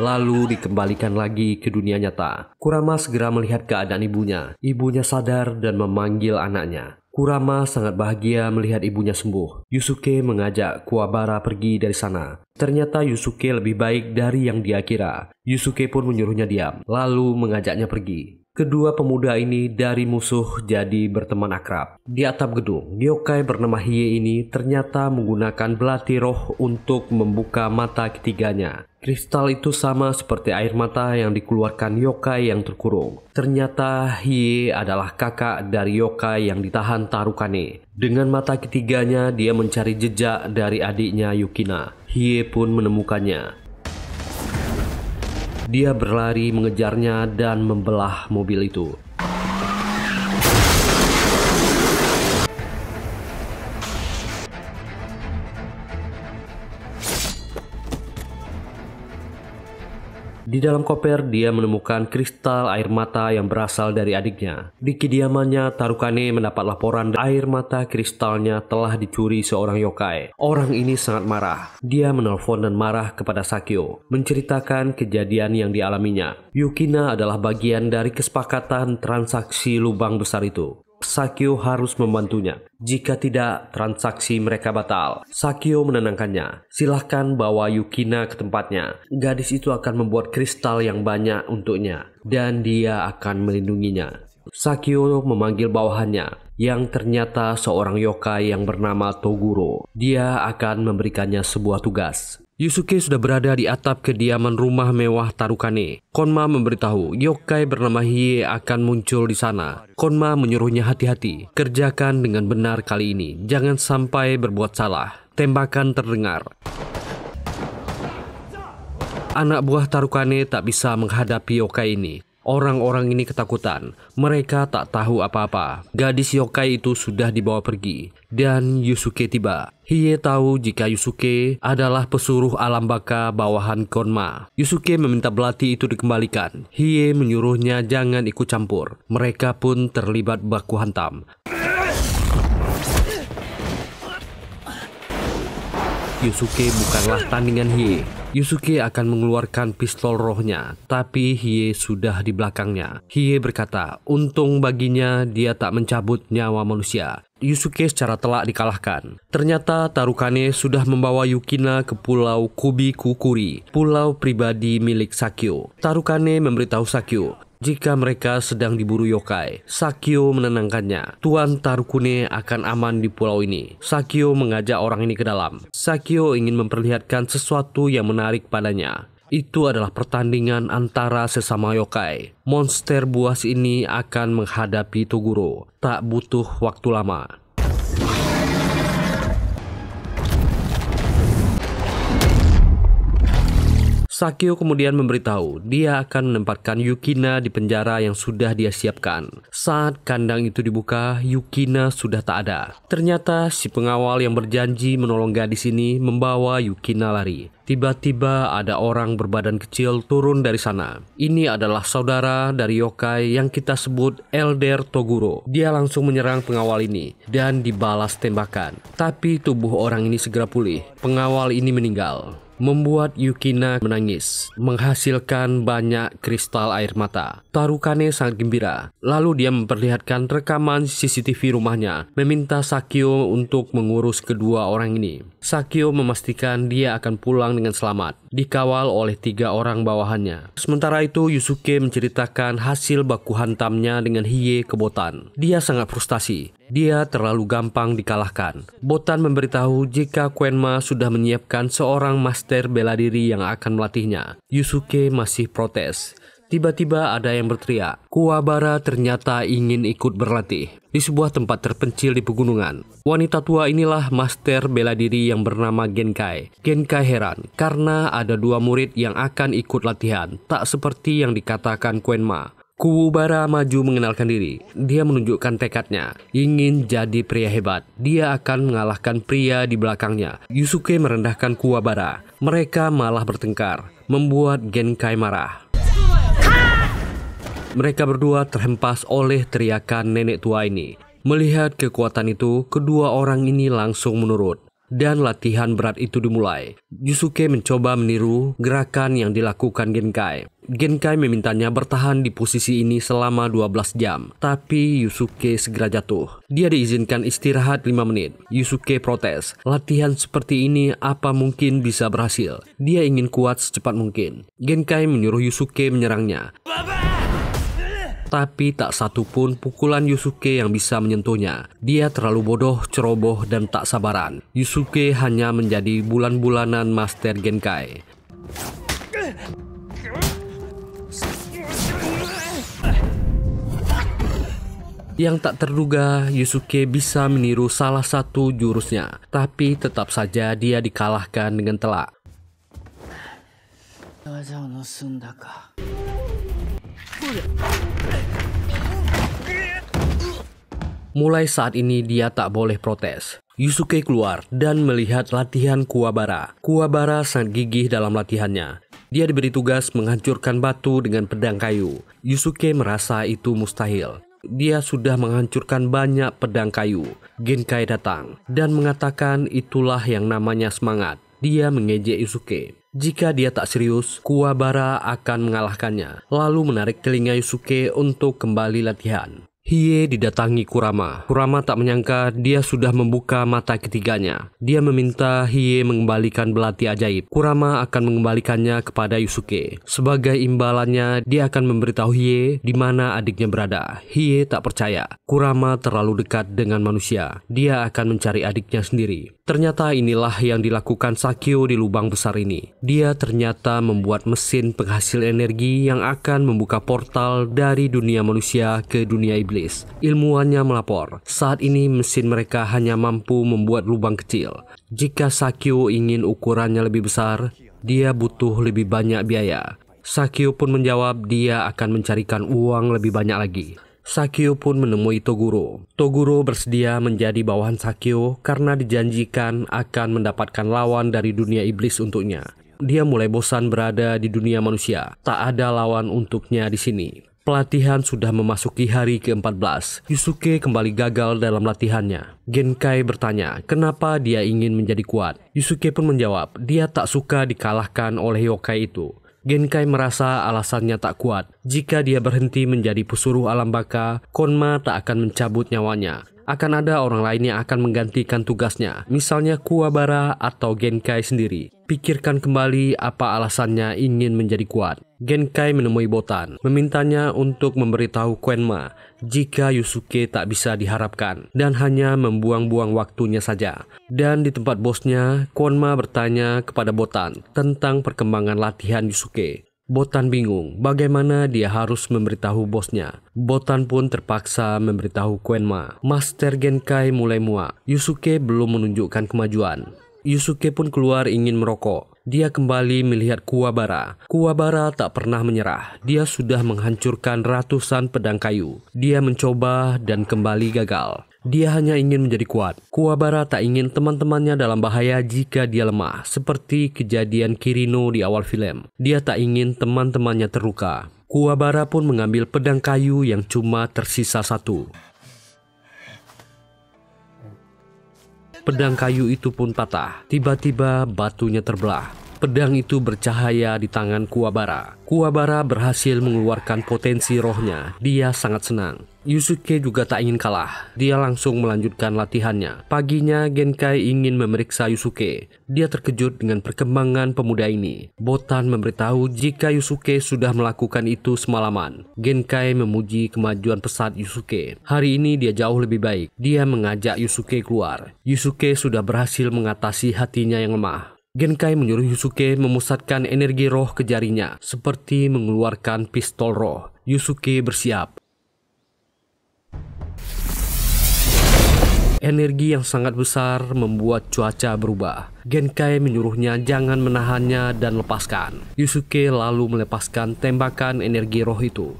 A: Lalu dikembalikan lagi ke dunia nyata. Kurama segera melihat keadaan ibunya. Ibunya sadar dan memanggil anaknya. Kurama sangat bahagia melihat ibunya sembuh. Yusuke mengajak Kuwabara pergi dari sana. Ternyata Yusuke lebih baik dari yang dia kira. Yusuke pun menyuruhnya diam, lalu mengajaknya pergi. Kedua pemuda ini dari musuh jadi berteman akrab. Di atap gedung, yokai bernama Hie ini ternyata menggunakan belati roh untuk membuka mata ketiganya. Kristal itu sama seperti air mata yang dikeluarkan yokai yang terkurung. Ternyata Hie adalah kakak dari yokai yang ditahan Tarukane. Dengan mata ketiganya dia mencari jejak dari adiknya Yukina. Hie pun menemukannya. Dia berlari mengejarnya dan membelah mobil itu. Di dalam koper dia menemukan kristal air mata yang berasal dari adiknya. Di kediamannya Tarukane mendapat laporan air mata kristalnya telah dicuri seorang yokai. Orang ini sangat marah. Dia menelpon dan marah kepada Sakyo, menceritakan kejadian yang dialaminya. Yukina adalah bagian dari kesepakatan transaksi lubang besar itu. Sakyo harus membantunya. Jika tidak, transaksi mereka batal. Sakyo menenangkannya. Silahkan bawa Yukina ke tempatnya. Gadis itu akan membuat kristal yang banyak untuknya. Dan dia akan melindunginya. Sakyo memanggil bawahannya, yang ternyata seorang yokai yang bernama Toguro. Dia akan memberikannya sebuah tugas. Yusuke sudah berada di atap kediaman rumah mewah Tarukane. Konma memberitahu yokai bernama Hie akan muncul di sana. Konma menyuruhnya hati-hati. Kerjakan dengan benar kali ini. Jangan sampai berbuat salah. Tembakan terdengar. Anak buah Tarukane tak bisa menghadapi yokai ini. Orang-orang ini ketakutan. Mereka tak tahu apa-apa. Gadis yokai itu sudah dibawa pergi. Dan Yusuke tiba. Hie tahu jika Yusuke adalah pesuruh alam baka bawahan Konma. Yusuke meminta belati itu dikembalikan. Hie menyuruhnya jangan ikut campur. Mereka pun terlibat baku hantam. Yusuke bukanlah tandingan Hie. Yusuke akan mengeluarkan pistol rohnya, tapi Hie sudah di belakangnya. Hie berkata, untung baginya dia tak mencabut nyawa manusia. Yusuke secara telak dikalahkan. Ternyata Tarukane sudah membawa Yukina ke pulau Kubikukuri, pulau pribadi milik Sakyo. Tarukane memberitahu Sakyo jika mereka sedang diburu yokai. Sakyo menenangkannya. Tuan Tarukune akan aman di pulau ini. Sakyo mengajak orang ini ke dalam. Sakyo ingin memperlihatkan sesuatu yang menarik padanya. Itu adalah pertandingan antara sesama yokai. Monster buas ini akan menghadapi Toguro. Tak butuh waktu lama. Sakyo kemudian memberitahu dia akan menempatkan Yukina di penjara yang sudah dia siapkan. Saat kandang itu dibuka, Yukina sudah tak ada. Ternyata si pengawal yang berjanji menolong gadis ini membawa Yukina lari. Tiba-tiba ada orang berbadan kecil turun dari sana. Ini adalah saudara dari yokai yang kita sebut Elder Toguro. Dia langsung menyerang pengawal ini dan dibalas tembakan. Tapi tubuh orang ini segera pulih. Pengawal ini meninggal, membuat Yukina menangis, menghasilkan banyak kristal air mata. Tarukane sangat gembira. Lalu dia memperlihatkan rekaman CCTV rumahnya, meminta Sakyo untuk mengurus kedua orang ini. Sakyo memastikan dia akan pulang dengan selamat, dikawal oleh 3 orang bawahannya. Sementara itu Yusuke menceritakan hasil baku hantamnya dengan Hiei ke Botan. Dia sangat frustasi. Dia terlalu gampang dikalahkan. Botan memberitahu jika Quenma sudah menyiapkan seorang master bela diri yang akan melatihnya. Yusuke masih protes. Tiba-tiba ada yang berteriak, Kuwabara ternyata ingin ikut berlatih di sebuah tempat terpencil di pegunungan. Wanita tua inilah master bela diri yang bernama Genkai. Genkai heran karena ada 2 murid yang akan ikut latihan, tak seperti yang dikatakan Quenma. Kuwabara maju mengenalkan diri. Dia menunjukkan tekadnya, ingin jadi pria hebat. Dia akan mengalahkan pria di belakangnya. Yusuke merendahkan Kuwabara. Mereka malah bertengkar, membuat Genkai marah. Mereka berdua terhempas oleh teriakan nenek tua ini. Melihat kekuatan itu, kedua orang ini langsung menurut. Dan latihan berat itu dimulai. Yusuke mencoba meniru gerakan yang dilakukan Genkai. Genkai memintanya bertahan di posisi ini selama 12 jam. Tapi Yusuke segera jatuh. Dia diizinkan istirahat 5 menit. Yusuke protes. Latihan seperti ini apa mungkin bisa berhasil? Dia ingin kuat secepat mungkin. Genkai menyuruh Yusuke menyerangnya. Tapi tak satu pun pukulan Yusuke yang bisa menyentuhnya. Dia terlalu bodoh, ceroboh, dan tak sabaran. Yusuke hanya menjadi bulan-bulanan Master Genkai. Yang tak terduga, Yusuke bisa meniru salah satu jurusnya. Tapi tetap saja dia dikalahkan dengan telak. Mulai saat ini dia tak boleh protes. Yusuke keluar dan melihat latihan Kuwabara. Kuwabara sangat gigih dalam latihannya. Dia diberi tugas menghancurkan batu dengan pedang kayu. Yusuke merasa itu mustahil. Dia sudah menghancurkan banyak pedang kayu. Genkai datang dan mengatakan itulah yang namanya semangat. Dia mengejek Yusuke. Jika dia tak serius, Kuwabara akan mengalahkannya. Lalu menarik telinga Yusuke untuk kembali latihan. Hiei didatangi Kurama. Kurama tak menyangka dia sudah membuka mata ketiganya. Dia meminta Hiei mengembalikan belati ajaib. Kurama akan mengembalikannya kepada Yusuke. Sebagai imbalannya, dia akan memberitahu Hiei di mana adiknya berada. Hiei tak percaya. Kurama terlalu dekat dengan manusia. Dia akan mencari adiknya sendiri. Ternyata inilah yang dilakukan Sakyo di lubang besar ini. Dia ternyata membuat mesin penghasil energi yang akan membuka portal dari dunia manusia ke dunia iblis. Ilmuwannya melapor, saat ini mesin mereka hanya mampu membuat lubang kecil. Jika Sakyo ingin ukurannya lebih besar, dia butuh lebih banyak biaya. Sakyo pun menjawab dia akan mencarikan uang lebih banyak lagi. Sakyo pun menemui Toguro. Toguro bersedia menjadi bawahan Sakyo karena dijanjikan akan mendapatkan lawan dari dunia iblis untuknya. Dia mulai bosan berada di dunia manusia. Tak ada lawan untuknya di sini. Pelatihan sudah memasuki hari ke-14. Yusuke kembali gagal dalam latihannya. Genkai bertanya kenapa dia ingin menjadi kuat. Yusuke pun menjawab dia tak suka dikalahkan oleh yokai itu. Genkai merasa alasannya tak kuat. Jika dia berhenti menjadi pesuruh alam baka, Konma tak akan mencabut nyawanya. Akan ada orang lain yang akan menggantikan tugasnya, misalnya Kuwabara atau Genkai sendiri. Pikirkan kembali apa alasannya ingin menjadi kuat. Genkai menemui Botan, memintanya untuk memberitahu Quenma jika Yusuke tak bisa diharapkan dan hanya membuang-buang waktunya saja. Dan di tempat bosnya, Quenma bertanya kepada Botan tentang perkembangan latihan Yusuke. Botan bingung bagaimana dia harus memberitahu bosnya. Botan pun terpaksa memberitahu Quenma. Master Genkai mulai muak. Yusuke belum menunjukkan kemajuan. Yusuke pun keluar ingin merokok. Dia kembali melihat Kuwabara. Kuwabara tak pernah menyerah. Dia sudah menghancurkan ratusan pedang kayu. Dia mencoba dan kembali gagal. Dia hanya ingin menjadi kuat. Kuwabara tak ingin teman-temannya dalam bahaya jika dia lemah, seperti kejadian Kirino di awal film. Dia tak ingin teman-temannya terluka. Kuwabara pun mengambil pedang kayu yang cuma tersisa satu. Pedang kayu itu pun patah. Tiba-tiba batunya terbelah. Pedang itu bercahaya di tangan Kuwabara. Kuwabara berhasil mengeluarkan potensi rohnya. Dia sangat senang. Yusuke juga tak ingin kalah. Dia langsung melanjutkan latihannya. Paginya Genkai ingin memeriksa Yusuke. Dia terkejut dengan perkembangan pemuda ini. Botan memberitahu jika Yusuke sudah melakukan itu semalaman. Genkai memuji kemajuan pesat Yusuke. Hari ini dia jauh lebih baik. Dia mengajak Yusuke keluar. Yusuke sudah berhasil mengatasi hatinya yang lemah. Genkai menyuruh Yusuke memusatkan energi roh ke jarinya, seperti mengeluarkan pistol roh. Yusuke bersiap. Energi yang sangat besar membuat cuaca berubah. Genkai menyuruhnya jangan menahannya dan lepaskan. Yusuke lalu melepaskan tembakan energi roh itu.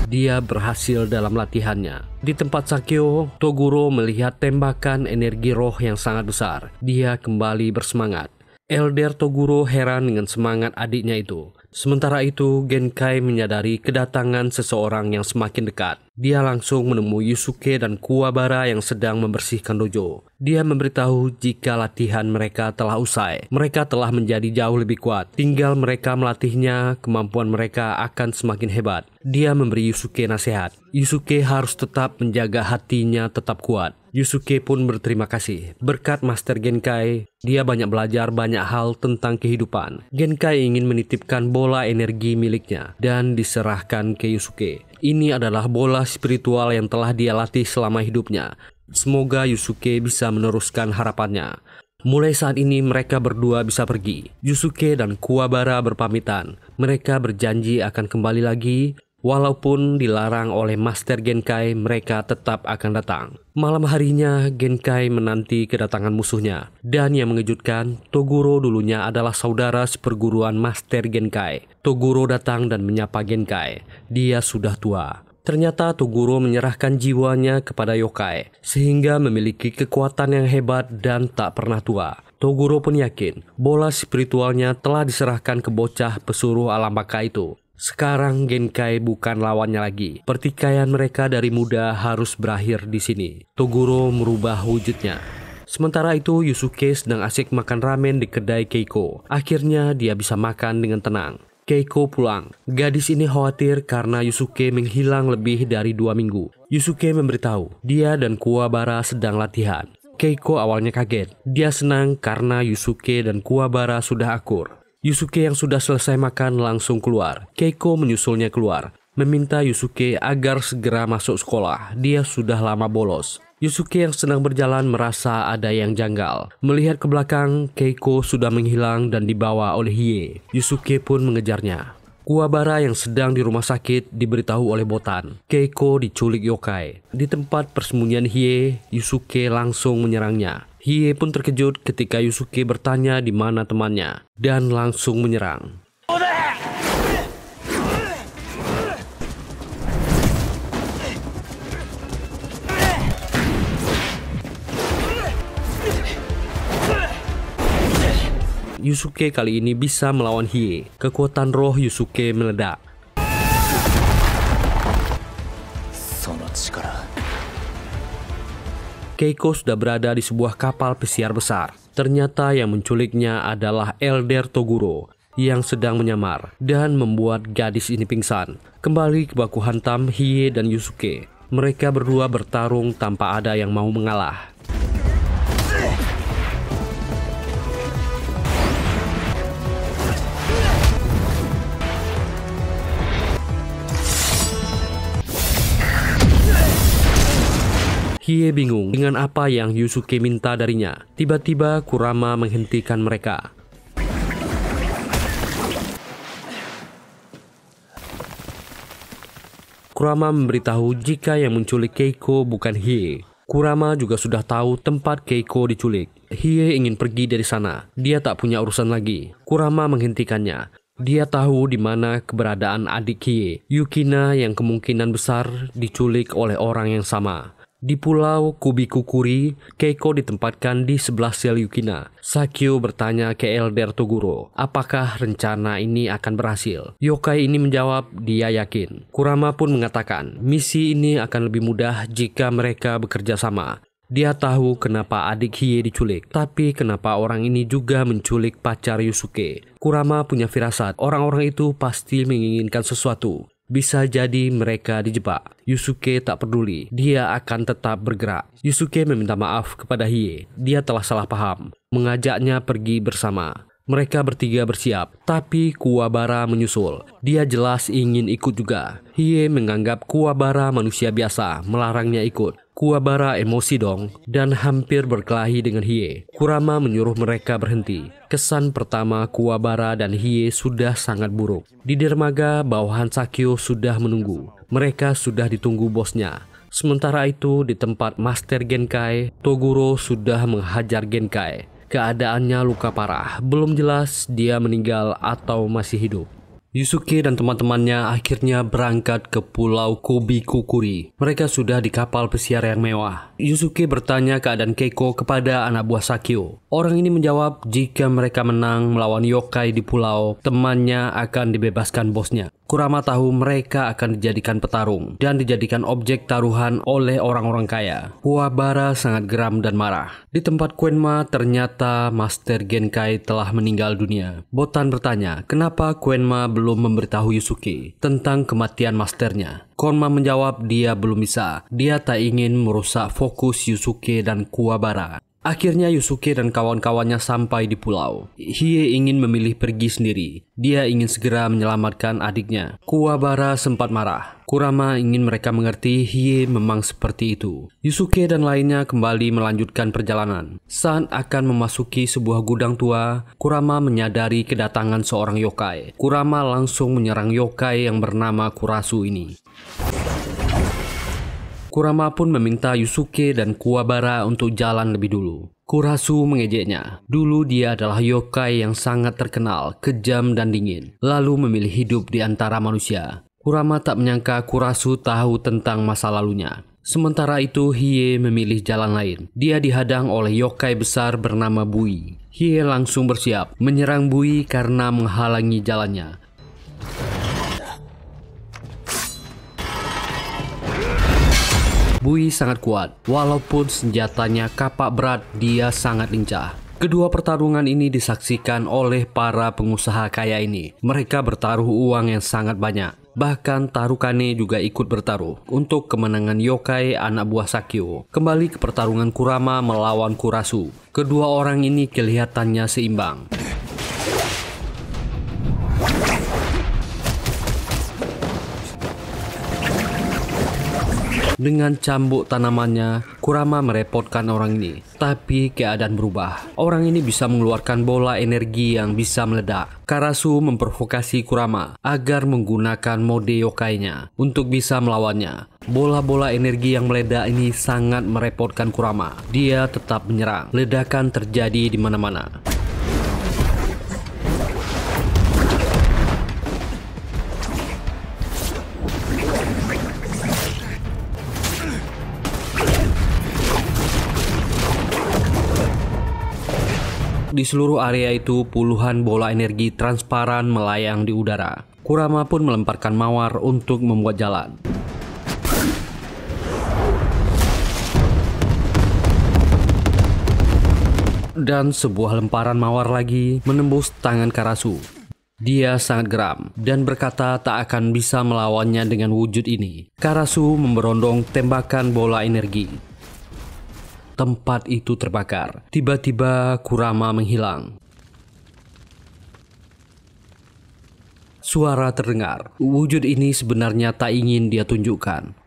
A: Dia berhasil dalam latihannya. Di tempat Sakyo, Toguro melihat tembakan energi roh yang sangat besar. Dia kembali bersemangat. Elder Toguro heran dengan semangat adiknya itu. Sementara itu, Genkai menyadari kedatangan seseorang yang semakin dekat. Dia langsung menemui Yusuke dan Kuwabara yang sedang membersihkan dojo. Dia memberitahu jika latihan mereka telah usai. Mereka telah menjadi jauh lebih kuat. Tinggal mereka melatihnya, kemampuan mereka akan semakin hebat. Dia memberi Yusuke nasihat. Yusuke harus tetap menjaga hatinya tetap kuat. Yusuke pun berterima kasih. Berkat Master Genkai, dia banyak belajar banyak hal tentang kehidupan. Genkai ingin menitipkan bola energi miliknya dan diserahkan ke Yusuke. Ini adalah bola spiritual yang telah dia latih selama hidupnya. Semoga Yusuke bisa meneruskan harapannya. Mulai saat ini mereka berdua bisa pergi. Yusuke dan Kuwabara berpamitan. Mereka berjanji akan kembali lagi. Walaupun dilarang oleh Master Genkai, mereka tetap akan datang. Malam harinya, Genkai menanti kedatangan musuhnya. Dan yang mengejutkan, Toguro dulunya adalah saudara seperguruan Master Genkai. Toguro datang dan menyapa Genkai. Dia sudah tua. Ternyata Toguro menyerahkan jiwanya kepada yokai, sehingga memiliki kekuatan yang hebat dan tak pernah tua. Toguro pun yakin, bola spiritualnya telah diserahkan ke bocah pesuruh alam baka itu. Sekarang Genkai bukan lawannya lagi. Pertikaian mereka dari muda harus berakhir di sini. Toguro merubah wujudnya. Sementara itu Yusuke sedang asik makan ramen di kedai Keiko. Akhirnya dia bisa makan dengan tenang. Keiko pulang. Gadis ini khawatir karena Yusuke menghilang lebih dari 2 minggu. Yusuke memberitahu dia dan Kuwabara sedang latihan. Keiko awalnya kaget. Dia senang karena Yusuke dan Kuwabara sudah akur. Yusuke yang sudah selesai makan langsung keluar. Keiko menyusulnya keluar, meminta Yusuke agar segera masuk sekolah. Dia sudah lama bolos. Yusuke yang sedang berjalan merasa ada yang janggal. Melihat ke belakang, Keiko sudah menghilang dan dibawa oleh Hie. Yusuke pun mengejarnya. Kuwabara yang sedang di rumah sakit diberitahu oleh Botan. Keiko diculik yokai. Di tempat persembunyian Hie, Yusuke langsung menyerangnya. Hie pun terkejut ketika Yusuke bertanya di mana temannya dan langsung menyerang. Yusuke kali ini bisa melawan Hie. Kekuatan roh Yusuke meledak. Keiko sudah berada di sebuah kapal pesiar besar. Ternyata yang menculiknya adalah Elder Toguro. yang sedang menyamar dan membuat gadis ini pingsan. Kembali ke baku hantam Hiei dan Yusuke. Mereka berdua bertarung tanpa ada yang mau mengalah. Hiei bingung dengan apa yang Yusuke minta darinya. Tiba-tiba Kurama menghentikan mereka. Kurama memberitahu jika yang menculik Keiko bukan Hiei. Kurama juga sudah tahu tempat Keiko diculik. Hiei ingin pergi dari sana. Dia tak punya urusan lagi. Kurama menghentikannya. Dia tahu di mana keberadaan adik Hiei, Yukina, yang kemungkinan besar diculik oleh orang yang sama. Di pulau Kubikukuri, Keiko ditempatkan di sebelah sel Yukina. Sakyo bertanya ke Elder Toguro, apakah rencana ini akan berhasil? Yokai ini menjawab dia yakin. Kurama pun mengatakan, misi ini akan lebih mudah jika mereka bekerja sama. Dia tahu kenapa adik Hiei diculik, tapi kenapa orang ini juga menculik pacar Yusuke. Kurama punya firasat, orang-orang itu pasti menginginkan sesuatu. Bisa jadi mereka dijebak. Yusuke tak peduli, dia akan tetap bergerak. Yusuke meminta maaf kepada Hiei. Dia telah salah paham, mengajaknya pergi bersama. Mereka bertiga bersiap, tapi Kuwabara menyusul. Dia jelas ingin ikut juga. Hiei menganggap Kuwabara manusia biasa, melarangnya ikut. Kuwabara emosi dong dan hampir berkelahi dengan Hiei. Kurama menyuruh mereka berhenti. Kesan pertama Kuwabara dan Hiei sudah sangat buruk. Di dermaga, bawahan Sakyo sudah menunggu. Mereka sudah ditunggu bosnya. Sementara itu di tempat Master Genkai, Toguro sudah menghajar Genkai. Keadaannya luka parah, belum jelas dia meninggal atau masih hidup. Yusuke dan teman-temannya akhirnya berangkat ke pulau Kubikukuri. Mereka sudah di kapal pesiar yang mewah. Yusuke bertanya keadaan Keiko kepada anak buah Sakyo. Orang ini menjawab jika mereka menang melawan yokai di pulau, temannya akan dibebaskan bosnya. Kurama tahu mereka akan dijadikan petarung dan dijadikan objek taruhan oleh orang-orang kaya. Kuwabara sangat geram dan marah. Di tempat Quenma ternyata Master Genkai telah meninggal dunia. Botan bertanya, kenapa Quenma belum memberitahu Yusuke tentang kematian masternya? Konma menjawab dia belum bisa. Dia tak ingin merusak fokus Yusuke dan Kuwabara. Akhirnya Yusuke dan kawan-kawannya sampai di pulau. Hiei ingin memilih pergi sendiri. Dia ingin segera menyelamatkan adiknya. Kuwabara sempat marah. Kurama ingin mereka mengerti Hiei memang seperti itu. Yusuke dan lainnya kembali melanjutkan perjalanan. Saat akan memasuki sebuah gudang tua, Kurama menyadari kedatangan seorang yokai. Kurama langsung menyerang yokai yang bernama Kurasu ini. Kurama pun meminta Yusuke dan Kuwabara untuk jalan lebih dulu. Kurasu mengejeknya. Dulu dia adalah yokai yang sangat terkenal, kejam dan dingin, lalu memilih hidup di antara manusia. Kurama tak menyangka Kurasu tahu tentang masa lalunya. Sementara itu Hiei memilih jalan lain. Dia dihadang oleh yokai besar bernama Bui. Hiei langsung bersiap menyerang Bui karena menghalangi jalannya. Bui sangat kuat, walaupun senjatanya kapak berat, dia sangat lincah. Kedua pertarungan ini disaksikan oleh para pengusaha kaya ini. Mereka bertaruh uang yang sangat banyak. Bahkan Tarukane juga ikut bertaruh untuk kemenangan yokai anak buah Sakyo. Kembali ke pertarungan Kurama melawan Kurasu. Kedua orang ini kelihatannya seimbang. Dengan cambuk tanamannya, Kurama merepotkan orang ini. Tapi keadaan berubah. Orang ini bisa mengeluarkan bola energi yang bisa meledak. Karasu memprovokasi Kurama agar menggunakan mode yokainya untuk bisa melawannya. Bola-bola energi yang meledak ini sangat merepotkan Kurama. Dia tetap menyerang. Ledakan terjadi di mana-mana. Di seluruh area itu puluhan bola energi transparan melayang di udara. Kurama pun melemparkan mawar untuk membuat jalan. Dan sebuah lemparan mawar lagi menembus tangan Karasu. Dia sangat geram dan berkata tak akan bisa melawannya dengan wujud ini. Karasu memberondong tembakan bola energi. Tempat itu terbakar. Tiba-tiba Kurama menghilang. Suara terdengar. Wujud ini sebenarnya tak ingin dia tunjukkan.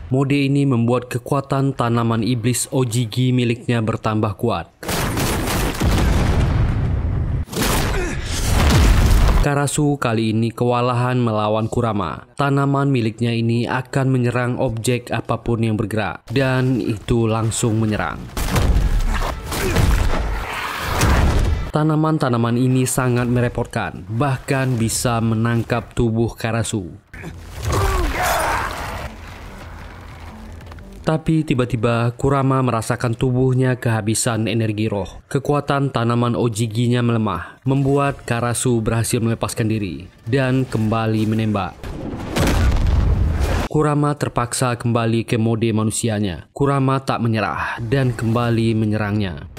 A: Mode ini membuat kekuatan tanaman iblis Ojigi miliknya bertambah kuat. Karasu kali ini kewalahan melawan Kurama. Tanaman miliknya ini akan menyerang objek apapun yang bergerak, dan itu langsung menyerang. Tanaman-tanaman ini sangat merepotkan, bahkan bisa menangkap tubuh Karasu. Tapi tiba-tiba Kurama merasakan tubuhnya kehabisan energi roh. Kekuatan tanaman Ojiginya melemah, membuat Karasu berhasil melepaskan diri dan kembali menembak. Kurama terpaksa kembali ke mode manusianya. Kurama tak menyerah dan kembali menyerangnya.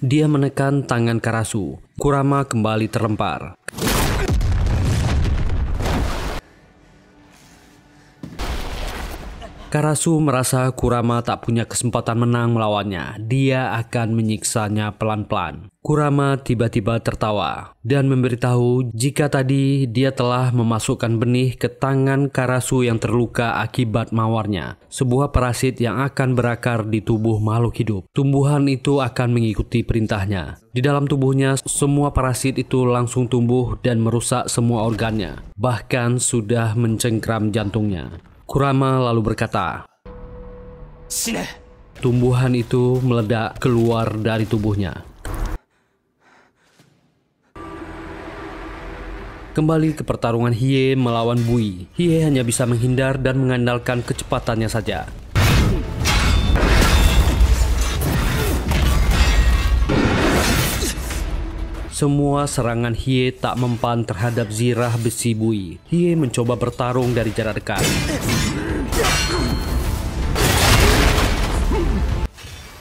A: Dia menekan tangan Karasu. Kurama kembali terlempar. Karasu merasa Kurama tak punya kesempatan menang melawannya. Dia akan menyiksanya pelan-pelan. Kurama tiba-tiba tertawa dan memberitahu jika tadi dia telah memasukkan benih ke tangan Karasu yang terluka akibat mawarnya, sebuah parasit yang akan berakar di tubuh makhluk hidup. Tumbuhan itu akan mengikuti perintahnya. Di dalam tubuhnya, semua parasit itu langsung tumbuh dan merusak semua organnya, bahkan sudah mencengkram jantungnya. Kurama lalu berkata, "Sine." Tumbuhan itu meledak keluar dari tubuhnya. Kembali ke pertarungan Hiei melawan Bui. Hiei hanya bisa menghindar dan mengandalkan kecepatannya saja. Semua serangan Hiei tak mempan terhadap zirah besi Bui. Hiei mencoba bertarung dari jarak dekat.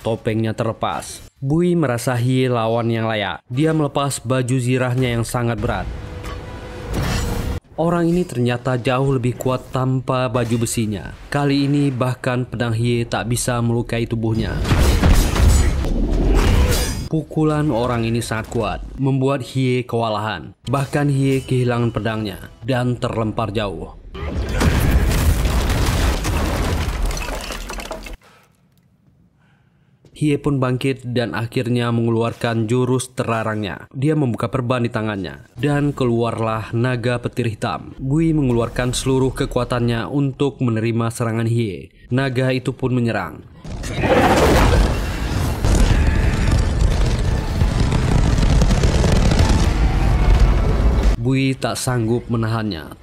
A: Topengnya terlepas. Bui merasa Hiei lawan yang layak. Dia melepas baju zirahnya yang sangat berat. Orang ini ternyata jauh lebih kuat tanpa baju besinya. Kali ini bahkan pedang Hiei tak bisa melukai tubuhnya. Pukulan orang ini sangat kuat, membuat Hiei kewalahan. Bahkan Hiei kehilangan pedangnya dan terlempar jauh. Hiei pun bangkit dan akhirnya mengeluarkan jurus terlarangnya. Dia membuka perban di tangannya dan keluarlah naga petir hitam. Bui mengeluarkan seluruh kekuatannya untuk menerima serangan Hiei. Naga itu pun menyerang. Bui tak sanggup menahannya.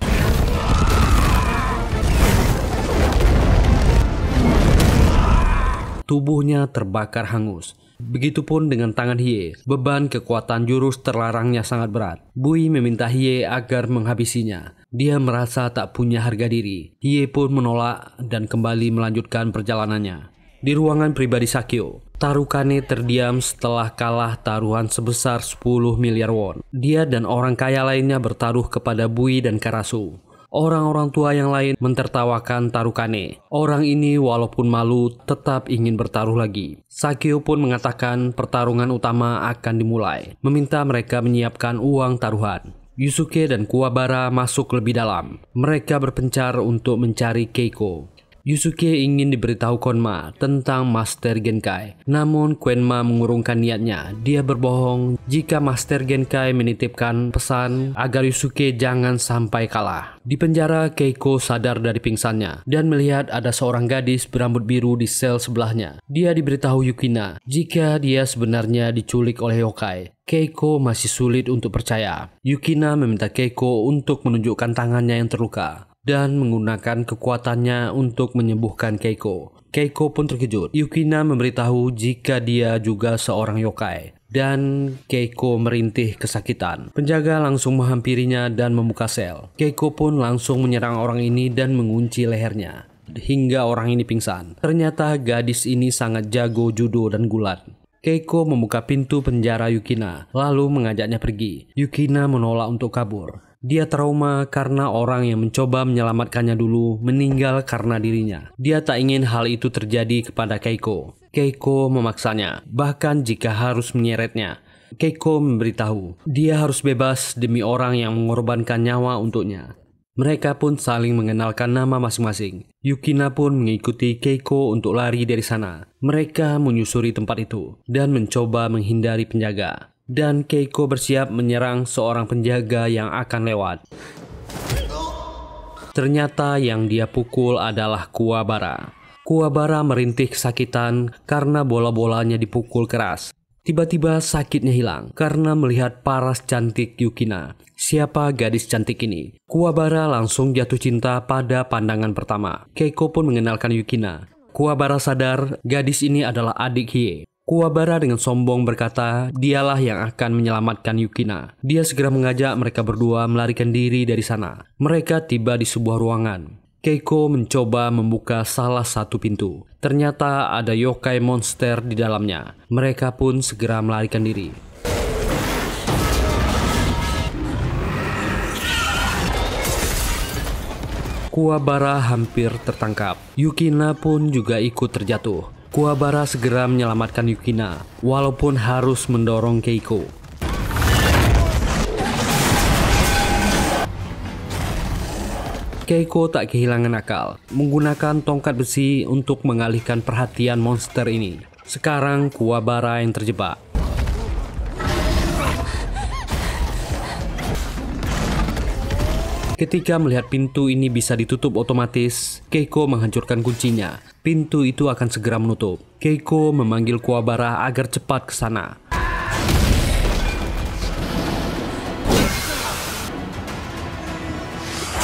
A: Tubuhnya terbakar hangus. Begitupun dengan tangan Hiei. Beban kekuatan jurus terlarangnya sangat berat. Bui meminta Hiei agar menghabisinya. Dia merasa tak punya harga diri. Hiei pun menolak dan kembali melanjutkan perjalanannya. Di ruangan pribadi Sakyo, Tarukane terdiam setelah kalah taruhan sebesar 10 miliar won. Dia dan orang kaya lainnya bertaruh kepada Bui dan Karasu. Orang-orang tua yang lain mentertawakan Tarukane. Orang ini walaupun malu tetap ingin bertaruh lagi. Sakyo pun mengatakan pertarungan utama akan dimulai, meminta mereka menyiapkan uang taruhan. Yusuke dan Kuwabara masuk lebih dalam. Mereka berpencar untuk mencari Keiko. Yusuke ingin diberitahu Konma tentang Master Genkai. Namun Koenma mengurungkan niatnya. Dia berbohong jika Master Genkai menitipkan pesan agar Yusuke jangan sampai kalah. Di penjara, Keiko sadar dari pingsannya dan melihat ada seorang gadis berambut biru di sel sebelahnya. Dia diberitahu Yukina jika dia sebenarnya diculik oleh yokai. Keiko masih sulit untuk percaya. Yukina meminta Keiko untuk menunjukkan tangannya yang terluka dan menggunakan kekuatannya untuk menyembuhkan Keiko. Keiko pun terkejut. Yukina memberitahu jika dia juga seorang yokai. Dan Keiko merintih kesakitan. Penjaga langsung menghampirinya dan membuka sel. Keiko pun langsung menyerang orang ini dan mengunci lehernya. hingga orang ini pingsan. Ternyata gadis ini sangat jago judo dan gulat. Keiko membuka pintu penjara Yukina, lalu mengajaknya pergi. Yukina menolak untuk kabur. Dia trauma karena orang yang mencoba menyelamatkannya dulu meninggal karena dirinya. Dia tak ingin hal itu terjadi kepada Keiko. Keiko memaksanya, bahkan jika harus menyeretnya. Keiko memberitahu, dia harus bebas demi orang yang mengorbankan nyawa untuknya. Mereka pun saling mengenalkan nama masing-masing. Yukina pun mengikuti Keiko untuk lari dari sana. Mereka menyusuri tempat itu dan mencoba menghindari penjaga. Dan Keiko bersiap menyerang seorang penjaga yang akan lewat. Ternyata yang dia pukul adalah Kuwabara. Kuwabara merintih kesakitan karena bola-bolanya dipukul keras. Tiba-tiba sakitnya hilang karena melihat paras cantik Yukina. Siapa gadis cantik ini? Kuwabara langsung jatuh cinta pada pandangan pertama. Keiko pun mengenalkan Yukina. Kuwabara sadar gadis ini adalah adik Hie. Kuwabara dengan sombong berkata dialah yang akan menyelamatkan Yukina. Dia segera mengajak mereka berdua melarikan diri dari sana. Mereka tiba di sebuah ruangan. Keiko mencoba membuka salah satu pintu. Ternyata ada yokai monster di dalamnya. Mereka pun segera melarikan diri. Kuwabara hampir tertangkap. Yukina pun juga ikut terjatuh. Kuwabara segera menyelamatkan Yukina, walaupun harus mendorong Keiko. Keiko tak kehilangan akal, menggunakan tongkat besi untuk mengalihkan perhatian monster ini. Sekarang Kuwabara yang terjebak. Ketika melihat pintu ini bisa ditutup otomatis, Keiko menghancurkan kuncinya. Pintu itu akan segera menutup. Keiko memanggil Kuwabara agar cepat ke sana.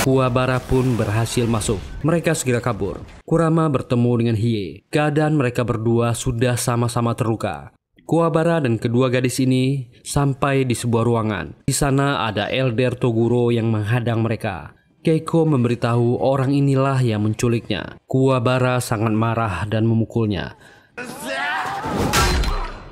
A: Kuwabara pun berhasil masuk. Mereka segera kabur. Kurama bertemu dengan Hie. Keadaan mereka berdua sudah sama-sama terluka. Kuwabara dan kedua gadis ini sampai di sebuah ruangan. Di sana ada Elder Toguro yang menghadang mereka. Keiko memberitahu orang inilah yang menculiknya. Kuwabara sangat marah dan memukulnya.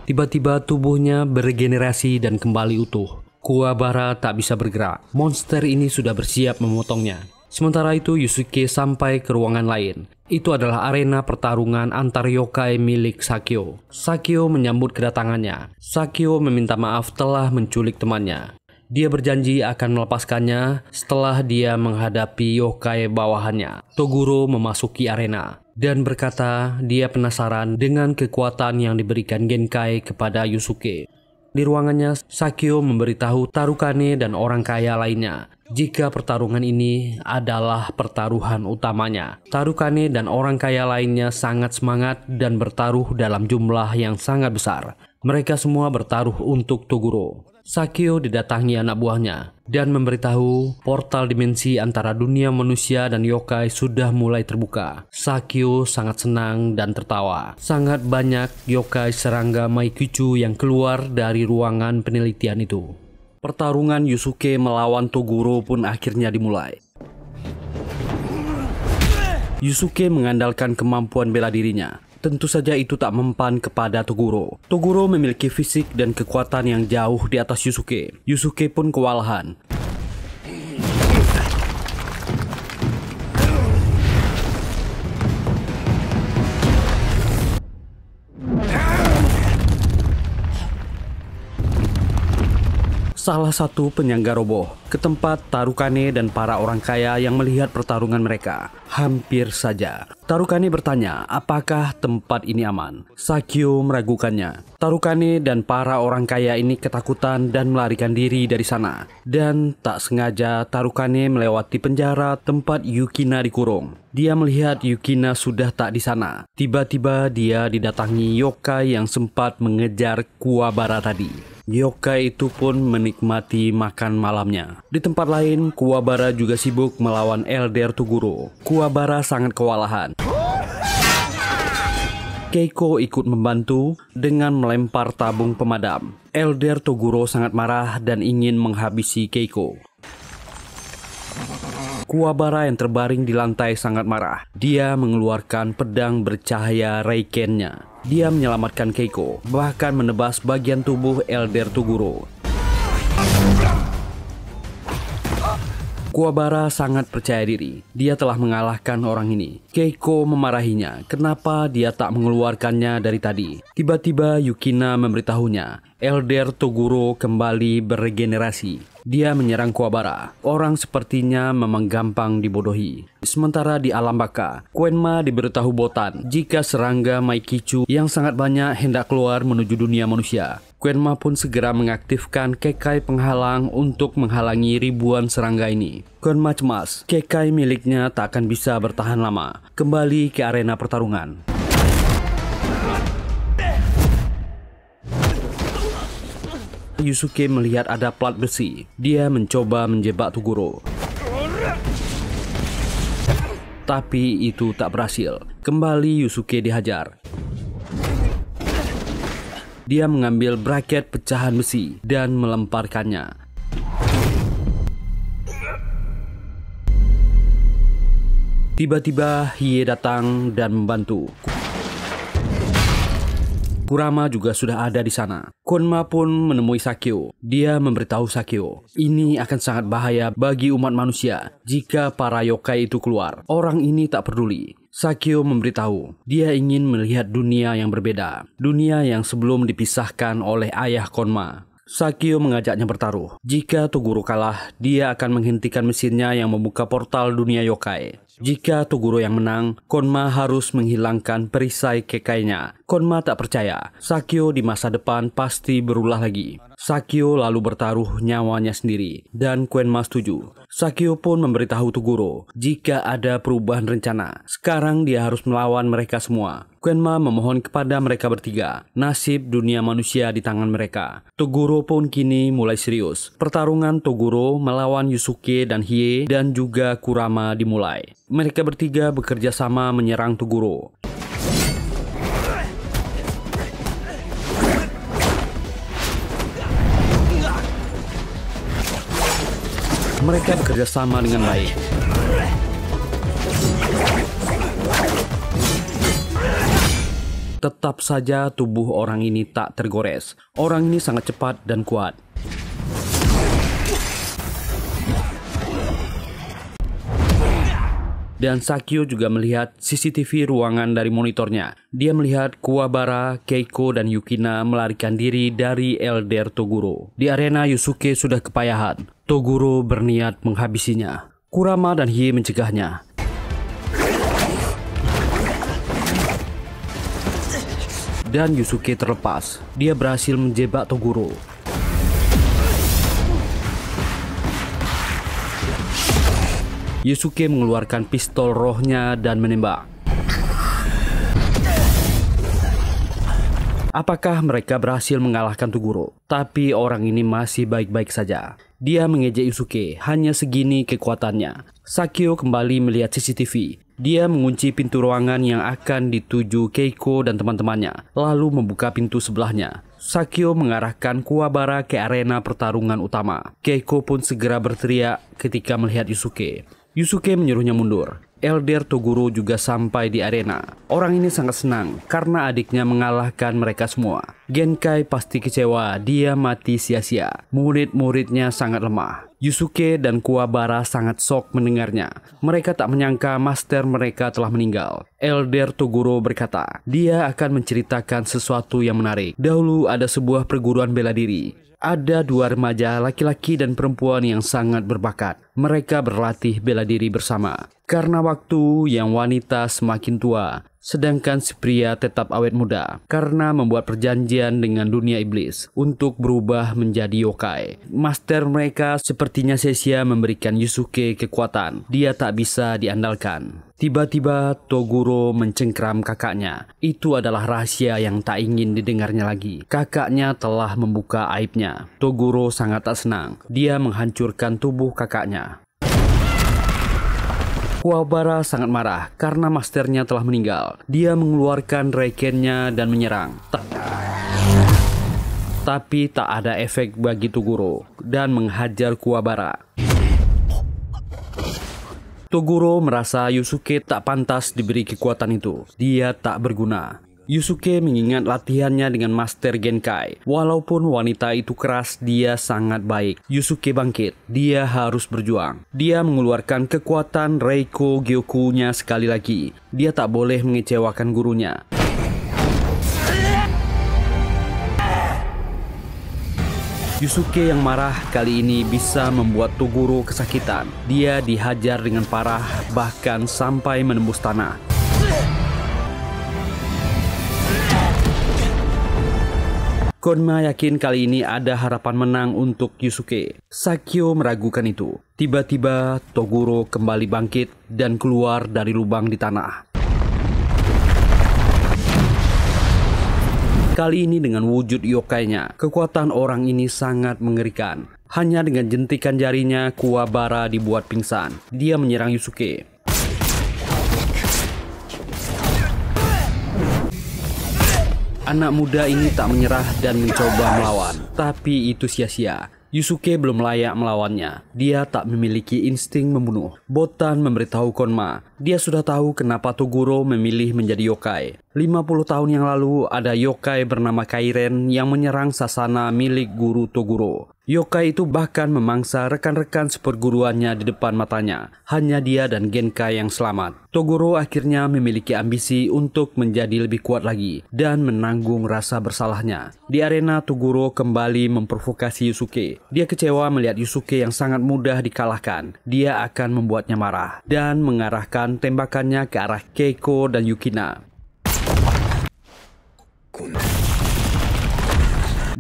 A: Tiba-tiba tubuhnya beregenerasi dan kembali utuh. Kuwabara tak bisa bergerak. Monster ini sudah bersiap memotongnya. Sementara itu Yusuke sampai ke ruangan lain. Itu adalah arena pertarungan antar yokai milik Sakyo. Sakyo menyambut kedatangannya. Sakyo meminta maaf telah menculik temannya. Dia berjanji akan melepaskannya setelah dia menghadapi yokai bawahannya. Toguro memasuki arena dan berkata dia penasaran dengan kekuatan yang diberikan Genkai kepada Yusuke. Di ruangannya, Sakyo memberitahu Tarukane dan orang kaya lainnya jika pertarungan ini adalah pertaruhan utamanya. Tarukane dan orang kaya lainnya sangat semangat dan bertaruh dalam jumlah yang sangat besar. Mereka semua bertaruh untuk Toguro. Sakyo didatangi anak buahnya dan memberitahu portal dimensi antara dunia manusia dan yokai sudah mulai terbuka. Sakyo sangat senang dan tertawa. Sangat banyak yokai serangga Maikyuchu yang keluar dari ruangan penelitian itu. Pertarungan Yusuke melawan Toguro pun akhirnya dimulai. Yusuke mengandalkan kemampuan bela dirinya. Tentu saja itu tak mempan kepada Toguro. Toguro memiliki fisik dan kekuatan yang jauh di atas Yusuke. Yusuke pun kewalahan. Salah satu penyangga roboh ke tempat Tarukane dan para orang kaya yang melihat pertarungan mereka. Hampir saja. Tarukane bertanya apakah tempat ini aman. Sakyo meragukannya. Tarukane dan para orang kaya ini ketakutan dan melarikan diri dari sana. Dan tak sengaja Tarukane melewati penjara tempat Yukina dikurung. Dia melihat Yukina sudah tak di sana. Tiba-tiba dia didatangi yokai yang sempat mengejar Kuwabara tadi. Yokai itu pun menikmati makan malamnya. Di tempat lain, Kuwabara juga sibuk melawan Elder Toguro. Kuwabara sangat kewalahan. Keiko ikut membantu dengan melempar tabung pemadam. Elder Toguro sangat marah dan ingin menghabisi Keiko. Kuwabara yang terbaring di lantai sangat marah. Dia mengeluarkan pedang bercahaya Raikennya. Dia menyelamatkan Keiko, bahkan menebas bagian tubuh Elder Toguro. Kuwabara sangat percaya diri. Dia telah mengalahkan orang ini. Keiko memarahinya. Kenapa dia tak mengeluarkannya dari tadi? Tiba-tiba Yukina memberitahunya, Elder Toguro kembali beregenerasi. Dia menyerang Kuwabara. Orang sepertinya memang gampang dibodohi. Sementara di alam baka, Quenma diberitahu Botan jika serangga Maikichu yang sangat banyak hendak keluar menuju dunia manusia. Quenma pun segera mengaktifkan kekai penghalang untuk menghalangi ribuan serangga ini. Quenma cemas, kekai miliknya tak akan bisa bertahan lama. Kembali ke arena pertarungan. Yusuke melihat ada plat besi. Dia mencoba menjebak Toguro. Tapi itu tak berhasil. Kembali Yusuke dihajar. Dia mengambil braket pecahan besi dan melemparkannya. Tiba-tiba Hiei datang dan membantu. Kurama juga sudah ada di sana. Quenma pun menemui Sakyo. Dia memberitahu Sakyo, ini akan sangat bahaya bagi umat manusia jika para yokai itu keluar. Orang ini tak peduli. Sakyo memberitahu, dia ingin melihat dunia yang berbeda. Dunia yang sebelum dipisahkan oleh ayah Quenma. Sakyo mengajaknya bertaruh. Jika Toguro kalah, dia akan menghentikan mesinnya yang membuka portal dunia yokai. Jika Toguro yang menang, Quenma harus menghilangkan perisai kekainya. Quenma tak percaya. Sakyo di masa depan pasti berulah lagi. Sakyo lalu bertaruh nyawanya sendiri dan Quenma setuju. Sakyo pun memberitahu Toguro jika ada perubahan rencana. Sekarang dia harus melawan mereka semua. Quenma memohon kepada mereka bertiga. Nasib dunia manusia di tangan mereka. Toguro pun kini mulai serius. Pertarungan Toguro melawan Yusuke dan Hiei dan juga Kurama dimulai. Mereka bertiga bekerja sama menyerang Toguro. Mereka bekerja sama dengan baik. Tetap saja tubuh orang ini tak tergores. Orang ini sangat cepat dan kuat. Dan Sakyo juga melihat CCTV ruangan dari monitornya. Dia melihat Kuwabara, Keiko, dan Yukina melarikan diri dari Elder Toguro. Di arena Yusuke sudah kepayahan. Toguro berniat menghabisinya. Kurama dan Hiei mencegahnya. Dan Yusuke terlepas. Dia berhasil menjebak Toguro. Yusuke mengeluarkan pistol rohnya dan menembak. Apakah mereka berhasil mengalahkan Toguro? Tapi orang ini masih baik-baik saja. Dia mengejek Yusuke, hanya segini kekuatannya. Sakyo kembali melihat CCTV. Dia mengunci pintu ruangan yang akan dituju Keiko dan teman-temannya, lalu membuka pintu sebelahnya. Sakyo mengarahkan Kuwabara ke arena pertarungan utama. Keiko pun segera berteriak ketika melihat Yusuke. Yusuke menyuruhnya mundur. Elder Toguro juga sampai di arena. Orang ini sangat senang karena adiknya mengalahkan mereka semua. Genkai pasti kecewa, dia mati sia-sia. Murid-muridnya sangat lemah. Yusuke dan Kuwabara sangat shock mendengarnya. Mereka tak menyangka master mereka telah meninggal. Elder Toguro berkata, dia akan menceritakan sesuatu yang menarik. Dahulu ada sebuah perguruan bela diri. Ada dua remaja laki-laki dan perempuan yang sangat berbakat. Mereka berlatih bela diri bersama. Karena waktu yang wanita semakin tua, sedangkan si pria tetap awet muda. Karena membuat perjanjian dengan dunia iblis untuk berubah menjadi yokai. Master mereka sepertinya sia-sia memberikan Yusuke kekuatan. Dia tak bisa diandalkan. Tiba-tiba Toguro mencengkram kakaknya. Itu adalah rahasia yang tak ingin didengarnya lagi. Kakaknya telah membuka aibnya. Toguro sangat tak senang. Dia menghancurkan tubuh kakaknya. Kuwabara sangat marah karena masternya telah meninggal. Dia mengeluarkan Raikennya dan menyerang. Tapi tak ada efek bagi Toguro dan menghajar Kuwabara.
B: Toguro merasa Yusuke tak pantas diberi kekuatan itu. Dia tak berguna. Yusuke mengingat latihannya dengan Master Genkai. Walaupun wanita itu keras, dia sangat baik. Yusuke bangkit. Dia harus berjuang. Dia mengeluarkan kekuatan Reiko Gyoku-nya sekali lagi. Dia tak boleh mengecewakan gurunya. Yusuke yang marah kali ini bisa membuat Toguro kesakitan. Dia dihajar dengan parah, bahkan sampai menembus tanah. Konma yakin kali ini ada harapan menang untuk Yusuke. Sakyo meragukan itu. Tiba-tiba Toguro kembali bangkit dan keluar dari lubang di tanah. Kali ini dengan wujud yokai-nya. Kekuatan orang ini sangat mengerikan. Hanya dengan jentikan jarinya, Kuwabara dibuat pingsan. Dia menyerang Yusuke. Anak muda ini tak menyerah dan mencoba melawan, tapi itu sia-sia. Yusuke belum layak melawannya. Dia tak memiliki insting membunuh. Botan memberitahu Konma, dia sudah tahu kenapa Toguro memilih menjadi yokai. 50 tahun yang lalu ada yokai bernama Kairen yang menyerang sasana milik guru Toguro. Yokai itu bahkan memangsa rekan-rekan seperguruannya di depan matanya. Hanya dia dan Genkai yang selamat. Toguro akhirnya memiliki ambisi untuk menjadi lebih kuat lagi dan menanggung rasa bersalahnya. Di arena, Toguro kembali memprovokasi Yusuke. Dia kecewa melihat Yusuke yang sangat mudah dikalahkan. Dia akan membuatnya marah dan mengarahkan tembakannya ke arah Keiko dan Yukina.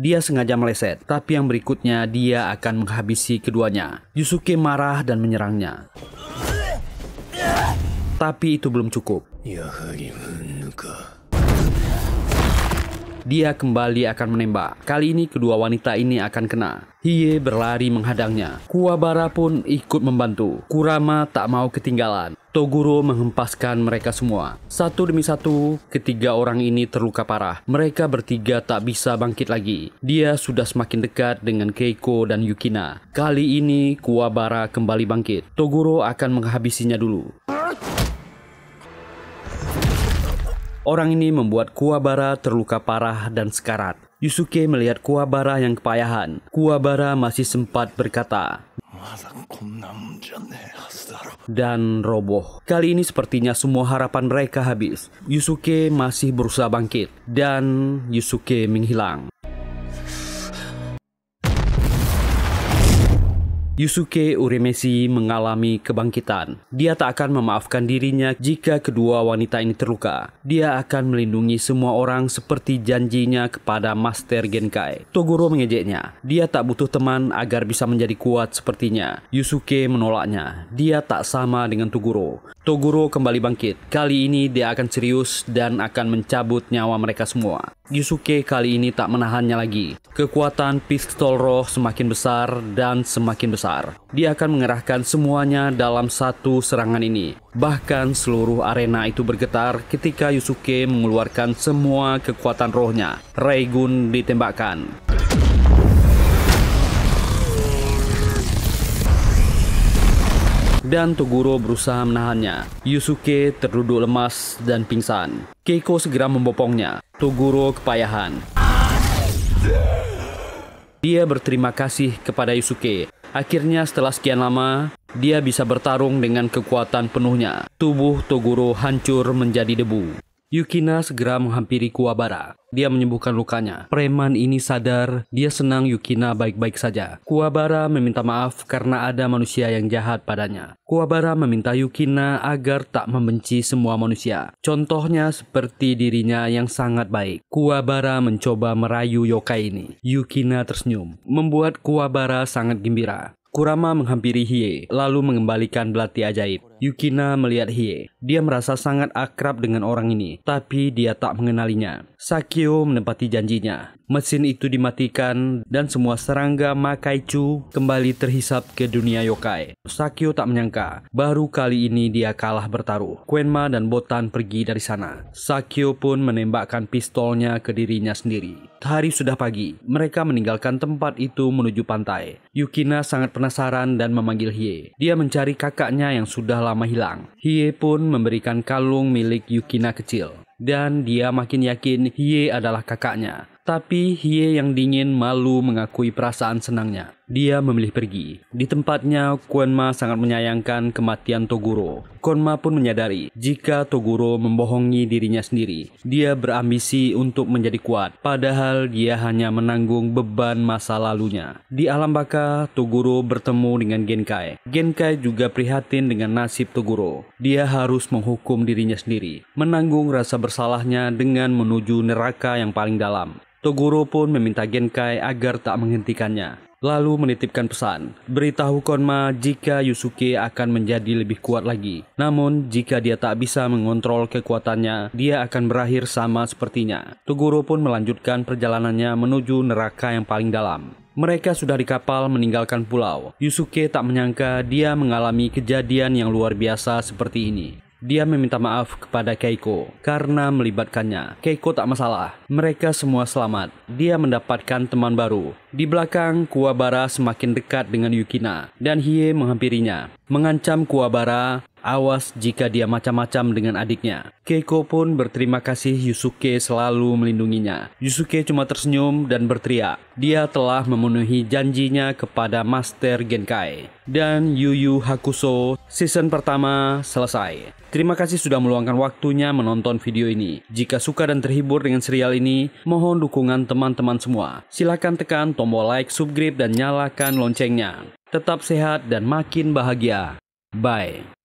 B: Dia sengaja meleset, tapi yang berikutnya dia akan menghabisi keduanya. Yusuke marah dan menyerangnya. Tapi itu belum cukup. Dia kembali akan menembak. Kali ini kedua wanita ini akan kena. Hiei berlari menghadangnya. Kuwabara pun ikut membantu. Kurama tak mau ketinggalan. Toguro menghempaskan mereka semua. Satu demi satu, ketiga orang ini terluka parah. Mereka bertiga tak bisa bangkit lagi. Dia sudah semakin dekat dengan Keiko dan Yukina. Kali ini Kuwabara kembali bangkit. Toguro akan menghabisinya dulu. Orang ini membuat Kuwabara terluka parah dan sekarat. Yusuke melihat Kuwabara yang kepayahan. Kuwabara masih sempat berkata dan roboh. Kali ini sepertinya semua harapan mereka habis. Yusuke masih berusaha bangkit dan Yusuke menghilang. Yusuke Urameshi mengalami kebangkitan. Dia tak akan memaafkan dirinya jika kedua wanita ini terluka. Dia akan melindungi semua orang seperti janjinya kepada Master Genkai. Toguro mengejeknya. Dia tak butuh teman agar bisa menjadi kuat sepertinya. Yusuke menolaknya. Dia tak sama dengan Toguro. Toguro kembali bangkit. Kali ini dia akan serius dan akan mencabut nyawa mereka semua. Yusuke kali ini tak menahannya lagi. Kekuatan pistol roh semakin besar dan semakin besar. Dia akan mengerahkan semuanya dalam satu serangan ini. Bahkan seluruh arena itu bergetar ketika Yusuke mengeluarkan semua kekuatan rohnya. Raigun ditembakkan. Dan Toguro berusaha menahannya. Yusuke terduduk lemas dan pingsan. Keiko segera membopongnya. Toguro kepayahan. Dia berterima kasih kepada Yusuke. Akhirnya setelah sekian lama, dia bisa bertarung dengan kekuatan penuhnya. Tubuh Toguro hancur menjadi debu. Yukina segera menghampiri Kuwabara. Dia menyembuhkan lukanya. Preman ini sadar dia senang Yukina baik-baik saja. Kuwabara meminta maaf karena ada manusia yang jahat padanya. Kuwabara meminta Yukina agar tak membenci semua manusia. Contohnya seperti dirinya yang sangat baik. Kuwabara mencoba merayu yokai ini. Yukina tersenyum, membuat Kuwabara sangat gembira. Kurama menghampiri Hiei, lalu mengembalikan belati ajaib. Yukina melihat Hiei. Dia merasa sangat akrab dengan orang ini, tapi dia tak mengenalinya. Sakyo menepati janjinya. Mesin itu dimatikan dan semua serangga Makaichu kembali terhisap ke dunia yokai. Sakyo tak menyangka, baru kali ini dia kalah bertaruh. Quenma dan Botan pergi dari sana. Sakyo pun menembakkan pistolnya ke dirinya sendiri. Hari sudah pagi. Mereka meninggalkan tempat itu menuju pantai. Yukina sangat penasaran dan memanggil Hiei. Dia mencari kakaknya yang sudah lama lama hilang. Hie pun memberikan kalung milik Yukina kecil. Dan dia makin yakin Hie adalah kakaknya. Tapi Hie yang dingin malu mengakui perasaan senangnya. Dia memilih pergi. Di tempatnya, Kwenma sangat menyayangkan kematian Toguro. Konma pun menyadari jika Toguro membohongi dirinya sendiri. Dia berambisi untuk menjadi kuat, padahal dia hanya menanggung beban masa lalunya. Di alam baka, Toguro bertemu dengan Genkai. Genkai juga prihatin dengan nasib Toguro. Dia harus menghukum dirinya sendiri, menanggung rasa bersalahnya dengan menuju neraka yang paling dalam. Toguro pun meminta Genkai agar tak menghentikannya. Lalu menitipkan pesan, beritahu Konma jika Yusuke akan menjadi lebih kuat lagi. Namun jika dia tak bisa mengontrol kekuatannya, dia akan berakhir sama sepertinya. Toguro pun melanjutkan perjalanannya menuju neraka yang paling dalam. Mereka sudah di kapal meninggalkan pulau. Yusuke tak menyangka dia mengalami kejadian yang luar biasa seperti ini. Dia meminta maaf kepada Keiko karena melibatkannya. Keiko tak masalah, mereka semua selamat. Dia mendapatkan teman baru. Di belakang, Kuwabara semakin dekat dengan Yukina dan Hie menghampirinya, mengancam Kuwabara awas jika dia macam-macam dengan adiknya. Keiko pun berterima kasih Yusuke selalu melindunginya. Yusuke cuma tersenyum dan berteriak. Dia telah memenuhi janjinya kepada Master Genkai. Dan Yu Yu Hakusho season pertama selesai. Terima kasih sudah meluangkan waktunya menonton video ini. Jika suka dan terhibur dengan serial ini, mohon dukungan teman-teman semua. Silakan tekan tombol like, subscribe, dan nyalakan loncengnya. Tetap sehat dan makin bahagia. Bye.